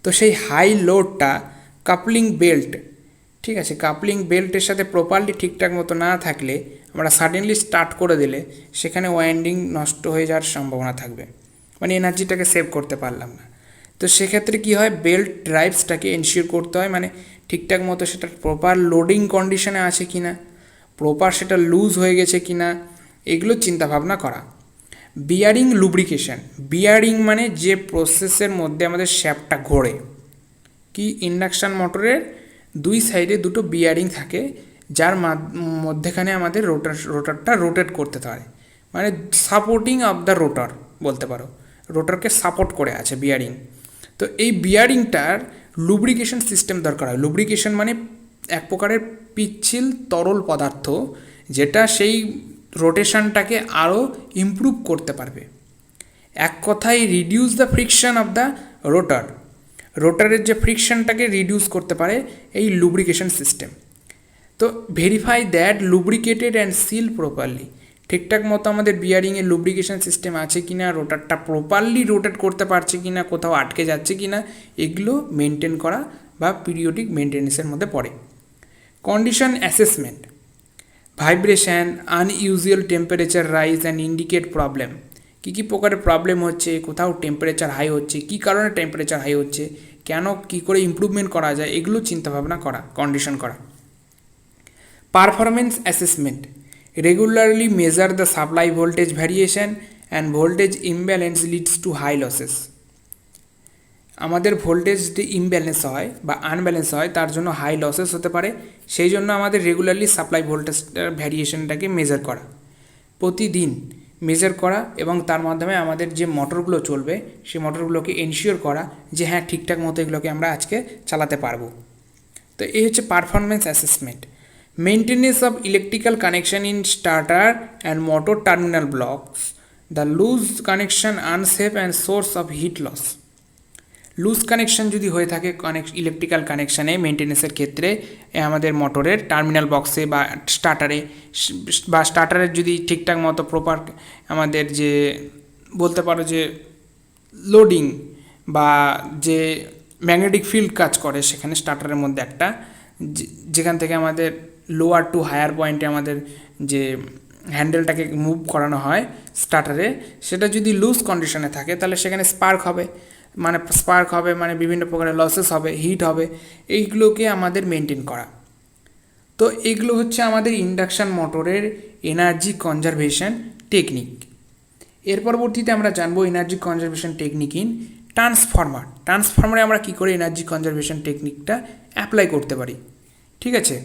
তো সেই হাই লোডটা কাপলিং বেল্ট, ঠিক আছে, কাপলিং বেল্টের সাথে প্রপারলি ঠিকঠাক মতো না থাকলে আমরা সাডেনলি স্টার্ট করে দিলে সেখানে ওয়াইন্ডিং নষ্ট হয়ে যাওয়ার সম্ভাবনা থাকবে, মানে এনার্জিটাকে সেভ করতে পারলাম না। তো সেক্ষেত্রে কী হয়, বেল্ট ড্রাইভসটাকে এনশিওর করতে হয়, মানে ঠিকঠাক মতো সেটা প্রপার লোডিং কন্ডিশনে আছে কি না, প্রপার সেটা লুজ হয়ে গেছে কি না, এগুলো চিন্তাভাবনা করা। বিয়ারিং লুব্রিকেশন, বিয়ারিং মানে যে প্রসেসের মধ্যে আমাদের শ্যাফটটা ঘোরে, কি ইন্ডাকশান মোটরের দুই সাইডে দুটো বিয়ারিং থাকে, যার মধ্যেখানে আমাদের রোটারটা রোটেট করতে পারে, মানে সাপোর্টিং অফ দ্য রোটার বলতে পারো, রোটারকে সাপোর্ট করে আছে বিয়ারিং। তো এই বিয়ারিংটার লুব্রিকেশন সিস্টেম দরকার হয়। লুব্রিকেশন মানে এক প্রকারের পিচ্ছিল তরল পদার্থ, যেটা সেই রোটেশনটাকে আরও ইমপ্রুভ করতে পারবে। এক কথায় reduce the friction of the rotor, রোটারের যে ফ্রিকশনটাকে রিডিউস করতে পারে এই লুব্রিকেশন সিস্টেম। তো verify that lubricated and seal properly, ঠিকঠাক মতো আমাদের বিয়ারিংয়ের লুব্রিকেশন সিস্টেম আছে কি না, রোটারটা প্রপারলি রোটেট করতে পারছে কি না, কোথাও আটকে যাচ্ছে কি না, এগুলো মেনটেন করা বা পিরিয়ডিক মেনটেন্যান্সের মধ্যে পড়ে। Condition assessment, vibration, unusual temperature rise and indicate problem, কী প্রকারের প্রবলেম হচ্ছে, কোথাও টেম্পারেচার হাই হচ্ছে, কী কারণে টেম্পারেচার হাই হচ্ছে, কেন, কী করে ইমপ্রুভমেন্ট করা যায়, এগুলো চিন্তাভাবনা করা, কন্ডিশন করা। Performance assessment, regularly measure the supply voltage variation and voltage imbalance leads to high losses, আমাদের ভোল্টেজ যদি ইমব্যালেন্স হয় বা আনব্যালেন্স হয় তার জন্য হাই লসেস হতে পারে, সেই জন্য আমাদের রেগুলারলি সাপ্লাই ভোল্টেজটার ভ্যারিয়েশনটাকে মেজার করা, প্রতিদিন মেজার করা, এবং তার মাধ্যমে আমাদের যে মোটরগুলো চলবে সেই মোটরগুলোকে এনশিওর করা যে হ্যাঁ ঠিকঠাক মতো এগুলোকে আমরা আজকে চালাতে পারবো। তো এই হচ্ছে performance assessment. Maintenance of electrical connection in starter and motor terminal blocks, the loose connection unsafe and source of heat loss, loose connection যদি হয়ে থাকে ইলেকট্রিক্যাল কানেকশানে মেনটেন্যান্সের ক্ষেত্রে আমাদের মোটরের টার্মিনাল বক্সে বা স্টার্টারের যদি ঠিকঠাক মতো প্রপার আমাদের যে বলতে পারো যে লোডিং বা যে ম্যাগনেটিক ফিল্ড কাজ করে সেখানে স্টার্টারের মধ্যে একটা, যেখান থেকে আমাদের লোয়ার টু হায়ার পয়েন্টে আমাদের যে হ্যান্ডেলটাকে মুভ করানো হয় স্টার্টারে, সেটা যদি লুজ কন্ডিশনে থাকে তাহলে সেখানে স্পার্ক হবে, মানে বিভিন্ন প্রকারের লসেস হবে, হিট হবে, এইগুলোকে আমাদের মেনটেন করা। তো এগুলো হচ্ছে আমাদের ইন্ডাকশান মোটরের এনার্জি কনজারভেশন টেকনিক। এর পরবর্তীতে আমরা জানবো এনার্জি কনজারভেশন টেকনিক ইন ট্রান্সফরমারে আমরা কী করে এনার্জি কনজারভেশন টেকনিকটা অ্যাপ্লাই করতে পারি। ঠিক আছে,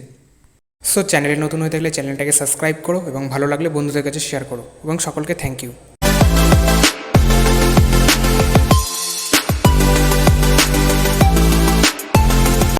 সো চ্যানেলে নতুন হয়ে থাকলে চ্যানেলটাকে সাবস্ক্রাইব করো এবং ভালো লাগলে বন্ধুদের কাছে শেয়ার করো এবং সকলকে থ্যাংক ইউ।